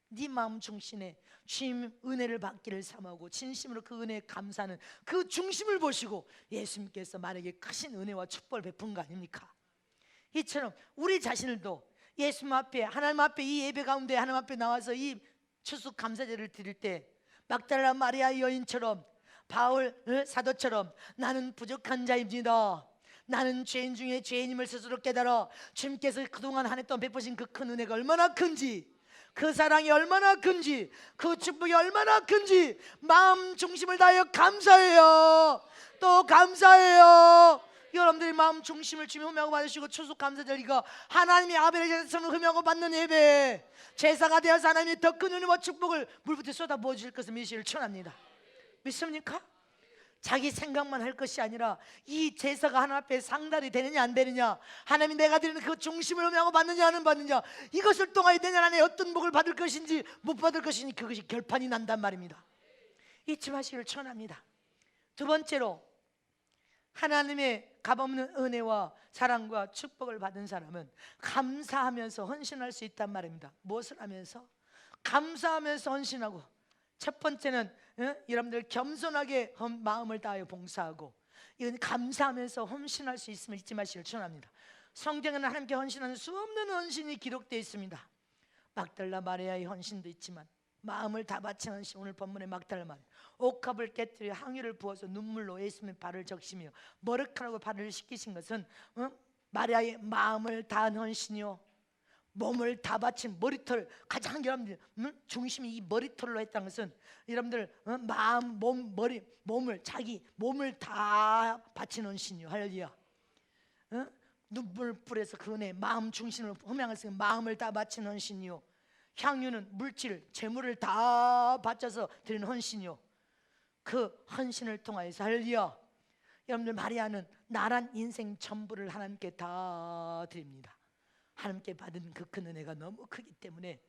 Speaker 1: 네 마음 중심에 주님 은혜를 받기를 삼하고 진심으로 그 은혜에 감사하는 그 중심을 보시고 예수님께서 만약에 크신 은혜와 축복을 베푼 거 아닙니까? 이처럼 우리 자신들도 예수님 앞에, 하나님 앞에, 이 예배 가운데 하나님 앞에 나와서 이 추수 감사제를 드릴 때 막달라 마리아 여인처럼, 바울 사도처럼 나는 부족한 자입니다, 나는 죄인 중에 죄인임을 스스로 깨달아 주님께서 그동안 한 해 동안 베푸신 그 큰 은혜가 얼마나 큰지, 그 사랑이 얼마나 큰지, 그 축복이 얼마나 큰지 마음 중심을 다하여 감사해요. 또 감사해요. 여러분들이 마음 중심을 주님 흠양하고 받으시고 추수감사절, 이거 하나님이 아벨의 제사처럼 흠양하고 받는 예배, 제사가 되어서 하나님이 더 큰 은혜와 축복을 물부터 쏟아 부어주실 것을 믿으시기를 축원합니다. 믿습니까? 자기 생각만 할 것이 아니라 이 제사가 하나님 앞에 상달이 되느냐 안 되느냐, 하나님이 내가 드리는 그 중심을 흠양하고 받느냐 안 받느냐, 이것을 통하여 내년 안에 어떤 복을 받을 것인지 못 받을 것인지 그것이 결판이 난단 말입니다. 잊지 마시기를 축원합니다. 두 번째로, 하나님의 값없는 은혜와 사랑과 축복을 받은 사람은 감사하면서 헌신할 수 있단 말입니다. 무엇을 하면서? 감사하면서 헌신하고, 첫 번째는 여러분들 겸손하게 마음을 다하여 봉사하고, 이건 감사하면서 헌신할 수 있음을 잊지 마시기를 축원합니다. 성경에는 하나님께 헌신하는 수없는 헌신이 기록되어 있습니다. 막달라 마리아의 헌신도 있지만 마음을 다 바친 헌신, 오늘 본문의 막달라 마리아 옥합을 깨뜨려 항유를 부어서 눈물로 예수님의 발을 적시며 머리카락으로 발을 씻기신 것은 마리아의 마음을 다한 헌신이요, 몸을 다 바친 머리털, 가장 여러분들 중심이 이 머리털로 했다는 것은 여러분들 마음, 몸을, 자기 몸을 다 바친 헌신이요. 할렐루야. 눈물 뿌려서 그 은혜, 마음 중심으로 흠양해서 마음을 다 바친 헌신이요, 향유는 물질, 재물을 다 바쳐서 드리는 헌신이요, 그 헌신을 통하여서 할렐루야. 여러분들 마리아는 나란 인생 전부를 하나님께 다 드립니다. 하나님께 받은 그 큰 은혜가 너무 크기 때문에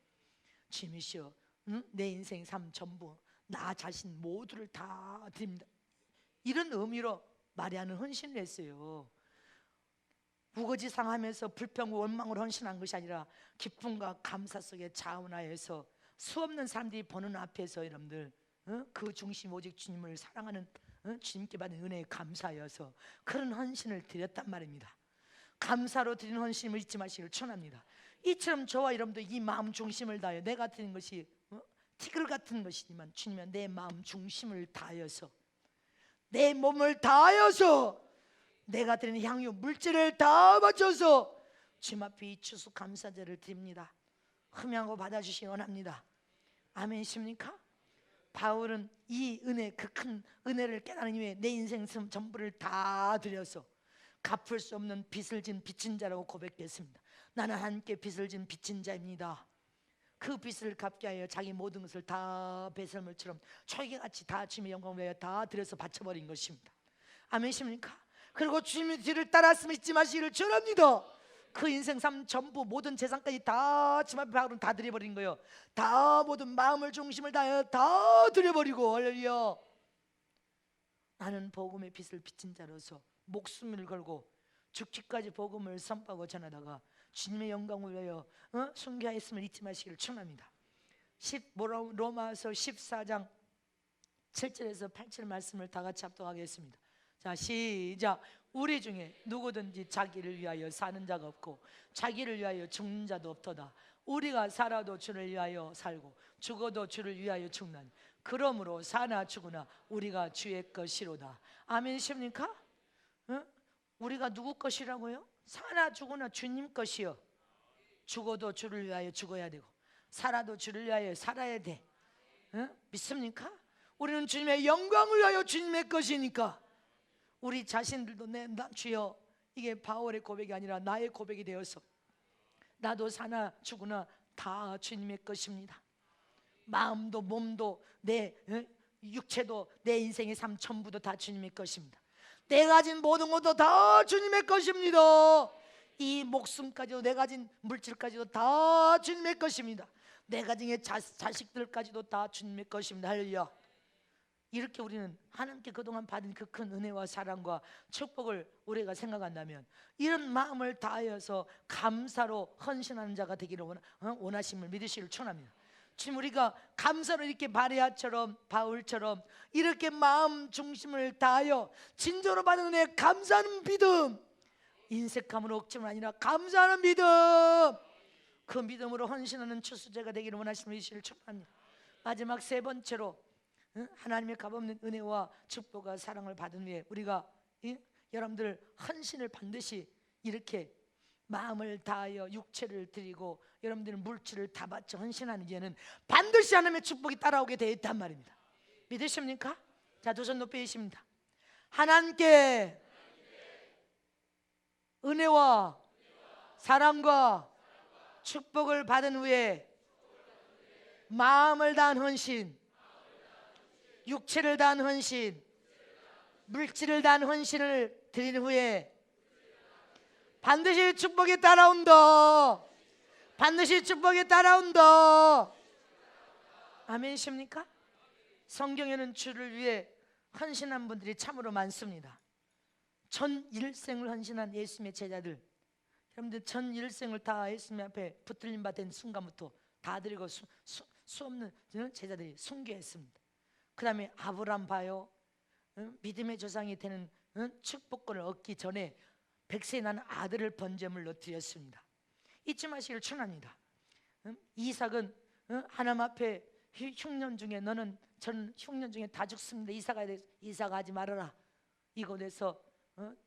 Speaker 1: 주님이시여, 내 인생 삶 전부, 나 자신 모두를 다 드립니다, 이런 의미로 마리아는 헌신을 했어요. 우거지 상하면서 불평과 원망으로 헌신한 것이 아니라 기쁨과 감사 속에 자원하여서 수없는 사람들이 보는 앞에서 여러분들 그 중심 오직 주님을 사랑하는 주님께 받은 은혜에 감사하여서 그런 헌신을 드렸단 말입니다. 감사로 드리는 헌신을 잊지 마시기를 축원합니다. 이처럼 저와 여러분도 이 마음 중심을 다하여, 내가 드리는 것이 티끌 같은 것이지만 주님은 내 마음 중심을 다하여서, 내 몸을 다하여서, 내가 드리는 향유 물질을 다 바쳐서 주님 앞에 이 추수 감사제를 드립니다. 흠양하고 받아주시기 원합니다. 아멘이십니까? 바울은 이 은혜, 그 큰 은혜를 깨달은 이후에 내 인생 전부를 다 드려서 갚을 수 없는 빚을 진 빚진 자라고 고백했습니다. 나는 하나님께 빚을 진 빚진 자입니다. 그 빚을 갚게 하여 자기 모든 것을 다 배설물처럼 초이게같이 다 주님의 영광을 위하여 다 들여서 바쳐버린 것입니다. 아멘이십니까? 그리고 주님의 뒤를 따랐으면 잊지 마시기를 전합니다. 그 인생 삶 전부 모든 재산까지 다 주님 앞에 바로 다 드려버린 거예요. 다 모든 마음을 중심을 다하여 다 드려버리고, 할렐루야. 나는 복음의 빛을 비친 자로서 목숨을 걸고 죽기까지 복음을 선포하고 전하다가 주님의 영광을 위하여 순교하였음을 잊지 마시기를 축원합니다. 로마서 14장 7절에서 8절 말씀을 다 같이 합독하겠습니다. 자, 시작. 우리 중에 누구든지 자기를 위하여 사는 자가 없고 자기를 위하여 죽는 자도 없도다. 우리가 살아도 주를 위하여 살고 죽어도 주를 위하여 죽나니 그러므로 사나 죽으나 우리가 주의 것이로다. 아멘이십니까? 우리가 누구 것이라고요? 사나 죽으나 주님 것이요. 죽어도 주를 위하여 죽어야 되고 살아도 주를 위하여 살아야 돼. 믿습니까? 우리는 주님의 영광을 위하여 주님의 것이니까 우리 자신들도 주여, 이게 바울의 고백이 아니라 나의 고백이 되어서 나도 사나 죽으나 다 주님의 것입니다. 마음도 몸도 내 육체도 내 인생의 삶 전부도 다 주님의 것입니다. 내가 가진 모든 것도 다 주님의 것입니다. 이 목숨까지도, 내가 가진 물질까지도 다 주님의 것입니다. 내가 가진 자식들까지도 다 주님의 것입니다. 할렐루야. 이렇게 우리는 하나님께 그동안 받은 그 큰 은혜와 사랑과 축복을 우리가 생각한다면 이런 마음을 다하여서 감사로 헌신하는 자가 되기를 원하심을 믿으시길 축원합니다. 지금 우리가 감사로 이렇게 바레아처럼 바울처럼 이렇게 마음 중심을 다하여 진정으로 받은 은혜에 감사하는 믿음, 인색함으로 억지가 아니라 감사하는 믿음, 그 믿음으로 헌신하는 추수제가 되기를 원하심을 믿으시길 축원합니다. 마지막 세 번째로 하나님의 값없는 은혜와 축복과 사랑을 받은 후에 우리가 여러분들 헌신을 반드시 이렇게 마음을 다하여 육체를 드리고 여러분들 물질을 다 바쳐 헌신하는 이에는 반드시 하나님의 축복이 따라오게 되어 있단 말입니다. 믿으십니까? 자, 두 손 높이 계십니다. 하나님께 은혜와 사랑과 축복을 받은 후에 마음을 다한 헌신, 육체를 다한 헌신, 물질을 다한 헌신을 드린 후에 반드시 축복이 따라온다. 반드시 축복이 따라온다. 아멘이십니까? 성경에는 주를 위해 헌신한 분들이 참으로 많습니다. 전 일생을 헌신한 예수님의 제자들, 여러분들 전 일생을 다 예수님 앞에 붙들림 받은 순간부터 다 드리고 수없는 제자들이 순교했습니다. 그 다음에 아브라함 봐요. 믿음의 조상이 되는 축복권을 얻기 전에 백세에 나는 아들을 번제물로 드렸습니다. 잊지 마시기를 축원합니다. 이삭은 하나님 앞에 흉년 중에 저는 흉년 중에 다 죽습니다. 이삭아 하지 말아라. 이곳에서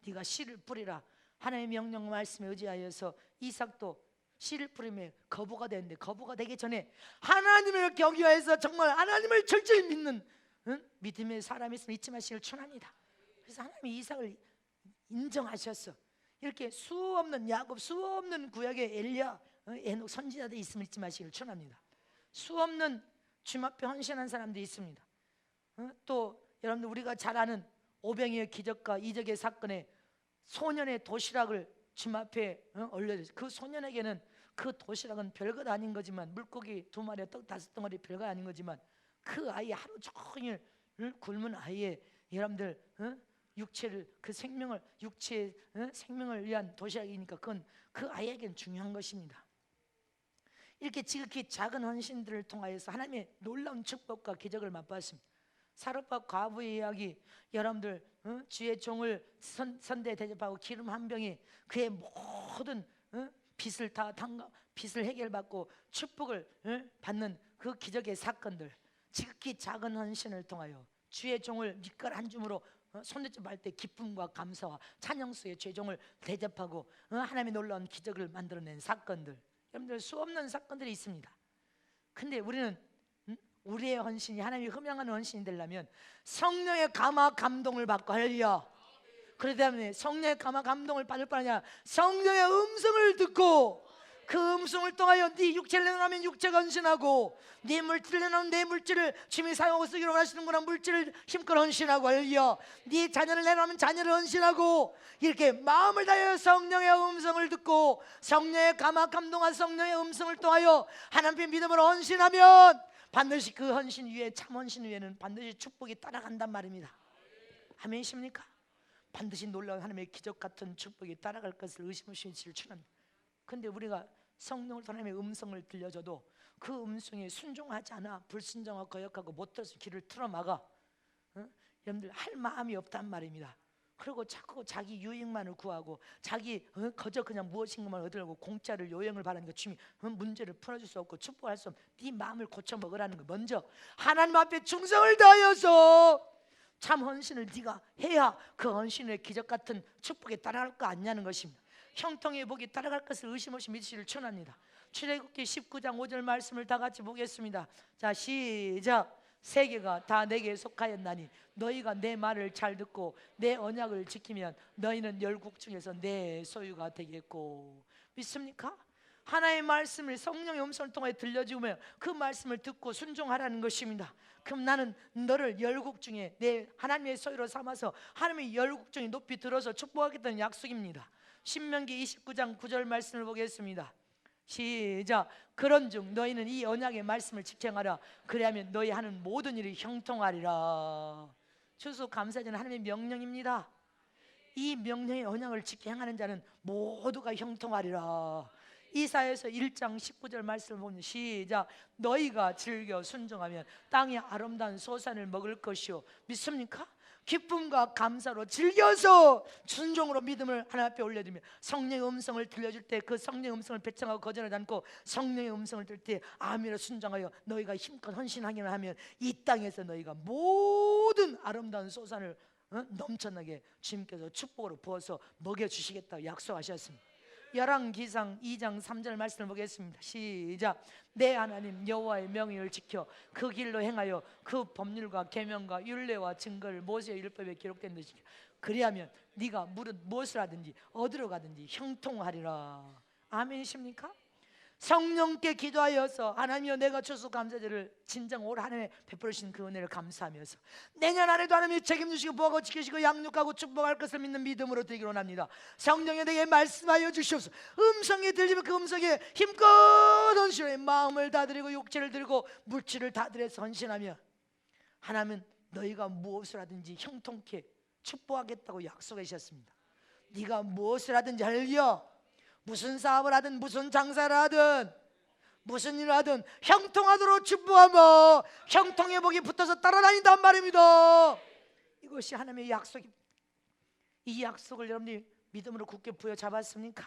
Speaker 1: 네가 씨를 뿌리라. 하나님의 명령 말씀에 의지하여서 이삭도 씨를 뿌리며 거부가 되는데, 거부가 되기 전에 하나님을 경외해서 정말 하나님을 철저히 믿는 믿음의 사람이 있으면 잊지 마시기를 축원합니다. 그래서 하나님이 이삭을 인정하셨어. 이렇게 수없는 야곱, 수없는 구약의 엘리야, 에녹 선지자들이 있으면 잊지 마시기를 축원합니다. 수없는 주님 앞에 헌신한 사람들이 있습니다. 또 여러분들 우리가 잘 아는 오병이의 기적과 이적의 사건에 소년의 도시락을 주님 앞에 올려줬어요. 그 소년에게는 그 도시락은 별것 아닌 거지만, 물고기 2마리와 떡 5덩어리 별것 아닌 거지만, 그 아이 하루 종일 굶은 아이의 여러분들 육체를, 그 생명을, 육체의 생명을 위한 도시락이니까 그건 그 아이에게는 중요한 것입니다. 이렇게 지극히 작은 헌신들을 통하여서 하나님의 놀라운 축복과 기적을 맛봤습니다. 사르밧 과부의 이야기, 여러분들 주의 종을 선대 대접하고 기름 한 병이 그의 모든 빚을 다 빚을 해결받고 축복을 받는 그 기적의 사건들, 지극히 작은 헌신을 통하여 주의 종을 밑갈 한 줌으로 손대접할 때 기쁨과 감사와 찬양수의 주의 종을 대접하고 하나님의 놀라운 기적을 만들어낸 사건들, 여러분들 수없는 사건들이 있습니다. 근데 우리는 우리의 헌신이 하나님이 흠양하는 헌신이 되려면 성령의 감화 감동을 받고, 할렐루야. 그렇기 때문에 성령의 감화 감동을 받을 뿐 아니라 성령의 음성을 듣고 그 음성을 통하여 네 육체를 내놓으면 육체가 헌신하고, 네 물질을 내놓으면 내 물질을 주님이 사용하고 쓰기로 하시는구나 물질을 힘껏 헌신하고, 할렐루야. 네 자녀를 내놓으면 자녀를 헌신하고, 이렇게 마음을 다하여 성령의 음성을 듣고 성령의 감화 감동한 성령의 음성을 통하여 하나님의 믿음으로 헌신하면 반드시 그 헌신 위에, 참 헌신 위에는 반드시 축복이 따라간단 말입니다. 아멘이십니까? 반드시 놀라운 하나님의 기적 같은 축복이 따라갈 것을 의심 없이 질추합니다. 근데 우리가 성령을 통해 하나님의 음성을 들려줘도 그 음성에 순종하지 않아 불순종하고 거역하고 못 들어서 길을 틀어막아, 여러분들 할 마음이 없단 말입니다. 그리고 자꾸 자기 유익만을 구하고 자기 거저 그냥 무엇인가만 얻으려고 공짜를 요행을 바라니까 주님이 문제를 풀어줄 수 없고 축복할 수 없고 네 마음을 고쳐 먹으라는 거. 먼저 하나님 앞에 충성을 다하여서 참 헌신을 네가 해야 그 헌신의 기적 같은 축복에 따라갈 거 아니냐는 것입니다. 형통의 복이 따라갈 것을 의심 없이 믿으시기를 축원합니다. 출애굽기 19장 5절 말씀을 다 같이 보겠습니다. 자, 시작. 세계가 다 내게 속하였나니 너희가 내 말을 잘 듣고 내 언약을 지키면 너희는 열국 중에서 내 소유가 되겠고. 믿습니까? 하나의 말씀을 성령의 음성을 통해 들려주면 그 말씀을 듣고 순종하라는 것입니다. 그럼 나는 너를 열국 중에 내 하나님의 소유로 삼아서 하나님의 열국 중에 높이 들어서 축복하겠다는 약속입니다. 신명기 29장 9절 말씀을 보겠습니다. 시작. 그런즉 너희는 이 언약의 말씀을 지켜하라. 그리하면 너희 하는 모든 일이 형통하리라. 추수감사절은 하나님의 명령입니다. 이 명령의 언약을 지켜 행하는 자는 모두가 형통하리라. 이사야서 1장 19절 말씀을 보면 시작. 너희가 즐겨 순종하면 땅의 아름다운 소산을 먹을 것이요. 믿습니까? 기쁨과 감사로 즐겨서 순종으로 믿음을 하나님 앞에 올려드리며 성령의 음성을 들려줄 때 그 성령의 음성을 배척하고 거절하지 않고 성령의 음성을 들을 때 아멘으로 순종하여 너희가 힘껏 헌신하기만 하면 이 땅에서 너희가 모든 아름다운 소산을 넘쳐나게 주님께서 축복으로 부어서 먹여주시겠다고 약속하셨습니다. 열왕기상 2장 3절 말씀을 보겠습니다. 시작. 내 하나님 여호와의 명령을 지켜 그 길로 행하여 그 법률과 계명과 율례와 증거를 모세의 율법에 기록된 듯이 그리하면 네가 무엇을 하든지 어디로 가든지 형통하리라. 아멘이십니까? 성령께 기도하여서 하나님이여 내가 추수감사절을 진정 올 한 해 베풀으신 그 은혜를 감사하면서 내년 안에도 하나님이 책임지시고 보고 지키시고 양육하고 축복할 것을 믿는 믿음으로 드리기로 합니다. 성령에 내게 말씀하여 주시옵소서. 음성이 들리면 그 음성에 힘껏 헌신해 마음을 다 드리고 육체를 드리고 물질을 다 드려서 헌신하며 하나님은 너희가 무엇을 하든지 형통케 축복하겠다고 약속하셨습니다. 네가 무엇을 하든지 할렐루야. 무슨 사업을 하든 무슨 장사를 하든 무슨 일을 하든 형통하도록 축복하며 형통의 복이 붙어서 따라다닌단 말입니다. 이것이 하나님의 약속입니다. 이 약속을 여러분들이 믿음으로 굳게 부여잡았습니까?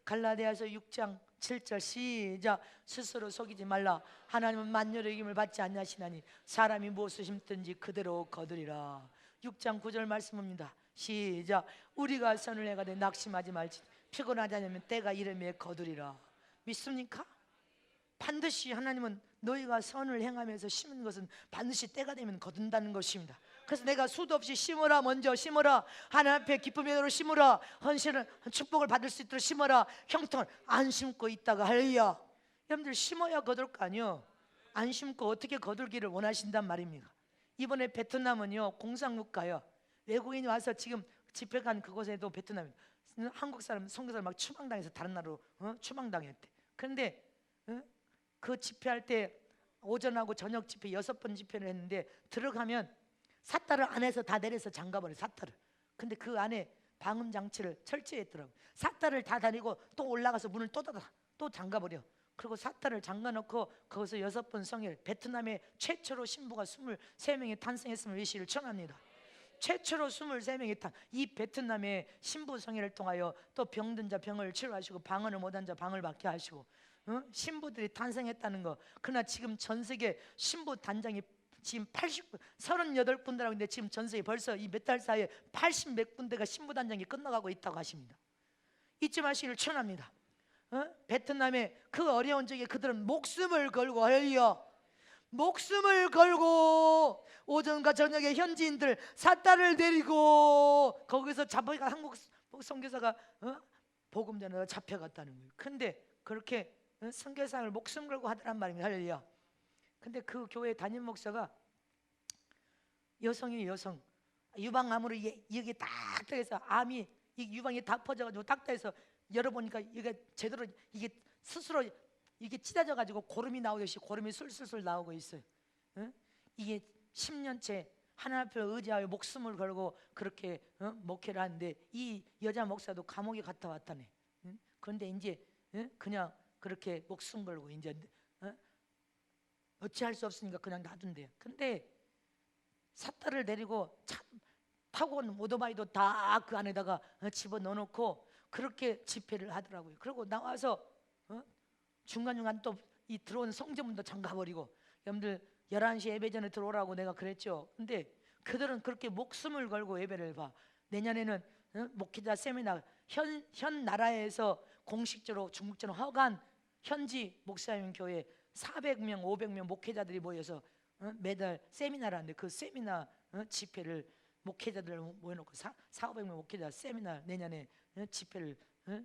Speaker 1: 갈라디아서 6장 7절 시작. 스스로 속이지 말라. 하나님은 만유의 이김을 받지 아니하시나니 사람이 무엇을 심든지 그대로 거두리라. 6장 9절 말씀입니다. 시작. 우리가 선을 행하되 낙심하지 말지 피곤하지 않으면 때가 이르매 거두리라. 믿습니까? 반드시 하나님은 너희가 선을 행하면서 심은 것은 반드시 때가 되면 거둔다는 것입니다. 그래서 내가 수도 없이 심으라. 먼저 심으라. 하나님 앞에 기쁨의 대로 심으라. 헌신을 축복을 받을 수 있도록 심어라. 형통을 안 심고 있다가 할렐루야. 여러분들 심어야 거둘 거 아니요. 안 심고 어떻게 거둘기를 원하신단 말입니다. 이번에 베트남은요 공산국가요. 외국인이 와서 지금 집회 간 그곳에도 베트남 한국 사람 선교사를 막 추방당해서 다른 나라로 추방당했대. 그런데 그 집회할 때 오전하고 저녁 집회 6번 집회를 했는데 들어가면 삿다를 안에서 다 내려서 잠가버려. 삿다를. 근데 그 안에 방음 장치를 철저했더라고. 삿다를 다 다니고 또 올라가서 문을 또 닫아 또 잠가버려. 그리고 삿다를 잠가놓고 거기서 6번 성일. 베트남의 최초로 신부가 23명이 탄생했음을 위시를 청합니다. 최초로 23명이 이 베트남의 신부 성회를 통하여 또 병든 자 병을 치료하시고 방언을 못한 자 방을 받게 하시고 신부들이 탄생했다는 거. 그러나 지금 전 세계 신부 단장이 지금 38군데라고 했는데 지금 전 세계 벌써 이 몇 달 사이에 80 몇 군데가 신부 단장이 끝나가고 있다고 하십니다. 잊지 마시기를 축원합니다. 베트남의 그 어려운 적에 그들은 목숨을 걸고 할렐루야. 목숨을 걸고 오전과 저녁에 현지인들 삿다를 데리고 거기서 자보니까 한국 선교사가 복음 전하다 잡혀갔다는 거예요. 근데 그렇게 선교사를 목숨 걸고 하더란 말입니다. 할렐루야. 근데 그 교회 담임 목사가 여성이 여성, 유방암으로 이게 딱딱해서 암이 이 유방이 다 퍼져가지고 딱딱해서 열어보니까 이게 제대로 이게 스스로 이게 찢어져가지고 고름이 나오듯이 고름이 술술술 나오고 있어요. 응? 이게 10년째 하나님 앞에 의지하여 목숨을 걸고 그렇게 목회를 하는데 이 여자 목사도 감옥에 갔다 왔다네. 응? 그런데 이제 그냥 그렇게 목숨 걸고 이제 어찌할 수 없으니까 그냥 놔둔대요. 근데 삿달을 내리고 타고 온 오토바이도 다 그 안에다가 집어 넣어놓고 그렇게 집회를 하더라고요. 그리고 나와서 중간중간 또 이 들어온 성전문도 잠가버리고, 여러분들 11시 예배 전에 들어오라고 내가 그랬죠. 근데 그들은 그렇게 목숨을 걸고 예배를 봐. 내년에는 목회자 세미나 현 나라에서 공식적으로 중국적으로 허가한 현지 목사님 교회 400명 500명 목회자들이 모여서 매달 세미나를 하는데 그 세미나 집회를 목회자들 모여놓고 400명 목회자 세미나 내년에 집회를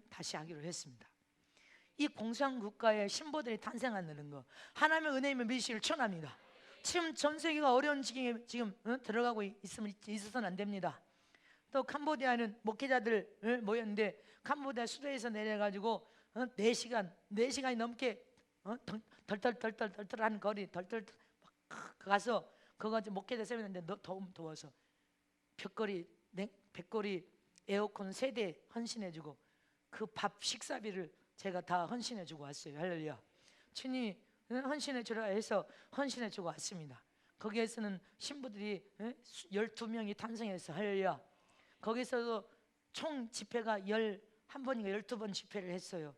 Speaker 1: 다시 하기로 했습니다. 이 공산국가의 신보들이 탄생하는 거 하나님의 은혜이면 믿으시길 축원합니다. 지금 전 세계가 어려운 지경에 지금 들어가고 있어서는 안 됩니다. 또 캄보디아는 목회자들 모였는데 캄보디아 수도에서 내려가지고 4시간이 넘게 덜덜덜덜덜덜한 거리 덜덜 가서 그거 목회자 세미나인데 더워서 벽걸이 에어컨 3대 헌신해주고 그 밥 식사비를 제가 다 헌신해주고 왔어요. 할렐루야. 주님이 헌신해주라 해서 헌신해주고 왔습니다. 거기에서는 신부들이 12명이 탄생해서 할렐루야. 거기서도 총 집회가 11번인가 12번 집회를 했어요.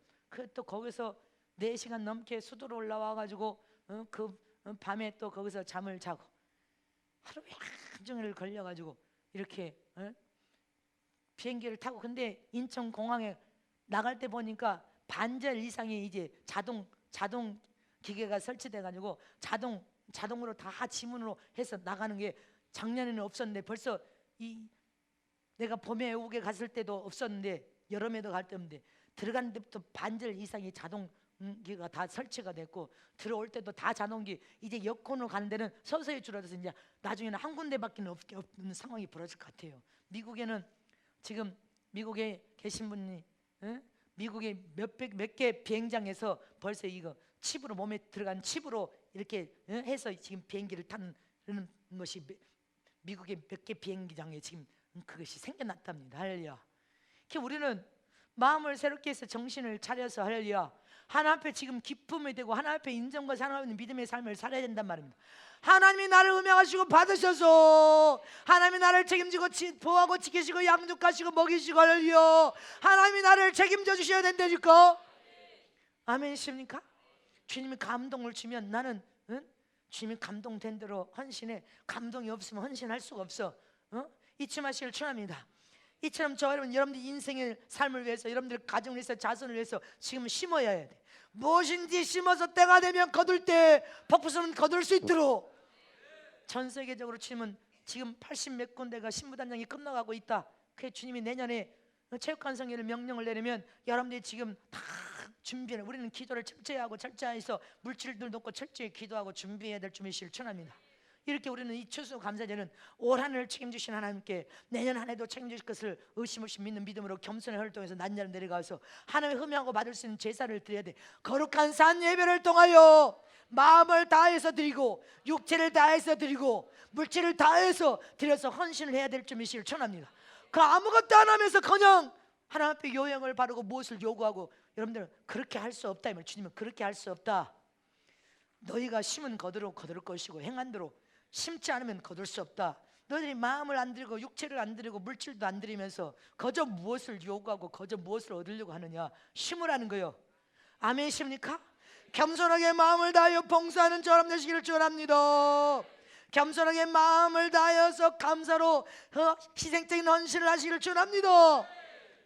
Speaker 1: 또 거기서 4시간 넘게 수도로 올라와가지고 그 밤에 또 거기서 잠을 자고 하루 종일 걸려가지고 이렇게 비행기를 타고, 근데 인천공항에 나갈 때 보니까 반절 이상이 이제 자동 기계가 설치돼가지고 자동으로 다 지문으로 해서 나가는 게 작년에는 없었는데 벌써 내가 봄에 외국에 갔을 때도 없었는데 여름에도 갈 때 없는데 들어가는 데부터 반절 이상이 자동기가 다 설치가 됐고 들어올 때도 다 자동기. 이제 여권으로 가는 데는 서서히 줄어들어서 이제 나중에는 한 군데밖에 없는 상황이 벌어질 것 같아요. 미국에는 지금 미국에 계신 분이 미국의 몇 개 비행장에서 벌써 이거 칩으로 몸에 들어간 칩으로 이렇게 해서 지금 비행기를 타는 것이 미국의 몇 개 비행기장에 지금 그것이 생겨났답니다. 할렐루야. 우리는 마음을 새롭게 해서 정신을 차려서 할렐루야 하나님 앞에 지금 기쁨이 되고 하나님 앞에 인정과 하나님 믿음의 삶을 살아야 된단 말입니다. 하나님이 나를 음행하시고 받으셔서 하나님이 나를 책임지고 보호하고 지키시고 양육하시고 먹이시고 할렐루야 하나님이 나를 책임져 주셔야 된다니까. 아멘이십니까? 주님이 감동을 주면 나는 주님이 감동된 대로 헌신해. 감동이 없으면 헌신할 수가 없어. 잊지 마시길 축원합니다. 이처럼 여러분들 인생의 삶을 위해서 여러분들 가정을 위해서 자손을 위해서 지금 심어야 돼. 무엇인지 심어서 때가 되면 거둘 때 복부서는 거둘 수 있도록. 전 세계적으로 치면 지금 80몇 군데가 신부단장이 끝나가고 있다. 그 주님이 내년에 체육관 성회를 명령을 내리면 여러분들이 지금 다 준비를, 우리는 기도를 철저해서 물질들 놓고 철저히 기도하고 준비해야 될 줄을 실천합니다. 이렇게 우리는 이 추수 감사제는 올 한 해를 책임주신 하나님께 내년 한 해도 책임주실 것을 의심 없이 믿는 믿음으로 겸손의 활동에서 난자를 내려가서 하나님의 흠양하고 받을 수 있는 제사를 드려야 돼. 거룩한 산 예배를 통하여 마음을 다해서 드리고 육체를 다해서 드리고 물질을 다해서 드려서 헌신을 해야 될 줄을 실천합니다. 그 아무것도 안 하면서 그냥 하나님 앞에 요행을 바르고 무엇을 요구하고, 여러분들은 그렇게 할 수 없다. 주님은 그렇게 할 수 없다. 너희가 심은 거둘 것이고 행한 대로 심지 않으면 거둘 수 없다. 너희들이 마음을 안 드리고 육체를 안 드리고 물질도 안 드리면서 거저 무엇을 요구하고 거저 무엇을 얻으려고 하느냐. 심으라는 거요. 아멘이십니까? 겸손하게 마음을 다하여 봉사하는 저람 되시기를 축원합니다. 겸손하게 마음을 다하여서 감사로 희생적인 헌신을 하시기를 축원합니다.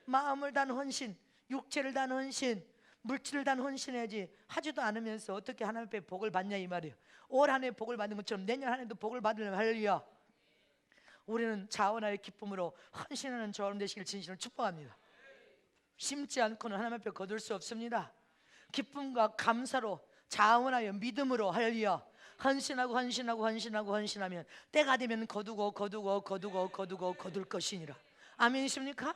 Speaker 1: 마음을 다한 헌신, 육체를 다한 헌신, 물질을 다한 헌신해야지. 하지도 않으면서 어떻게 하나님 앞에 복을 받냐 이 말이에요. 올 한 해 복을 받는 것처럼 내년 한 해도 복을 받으려면 할렐루야. 우리는 자원하여 기쁨으로 헌신하는 저람 되시길 진심으로 축복합니다. 심지 않고는 하나님 앞에 거둘 수 없습니다. 기쁨과 감사로 자원하여 믿음으로 할렐루야 헌신하면 때가 되면 거두고 거둘 것이니라. 아멘이십니까?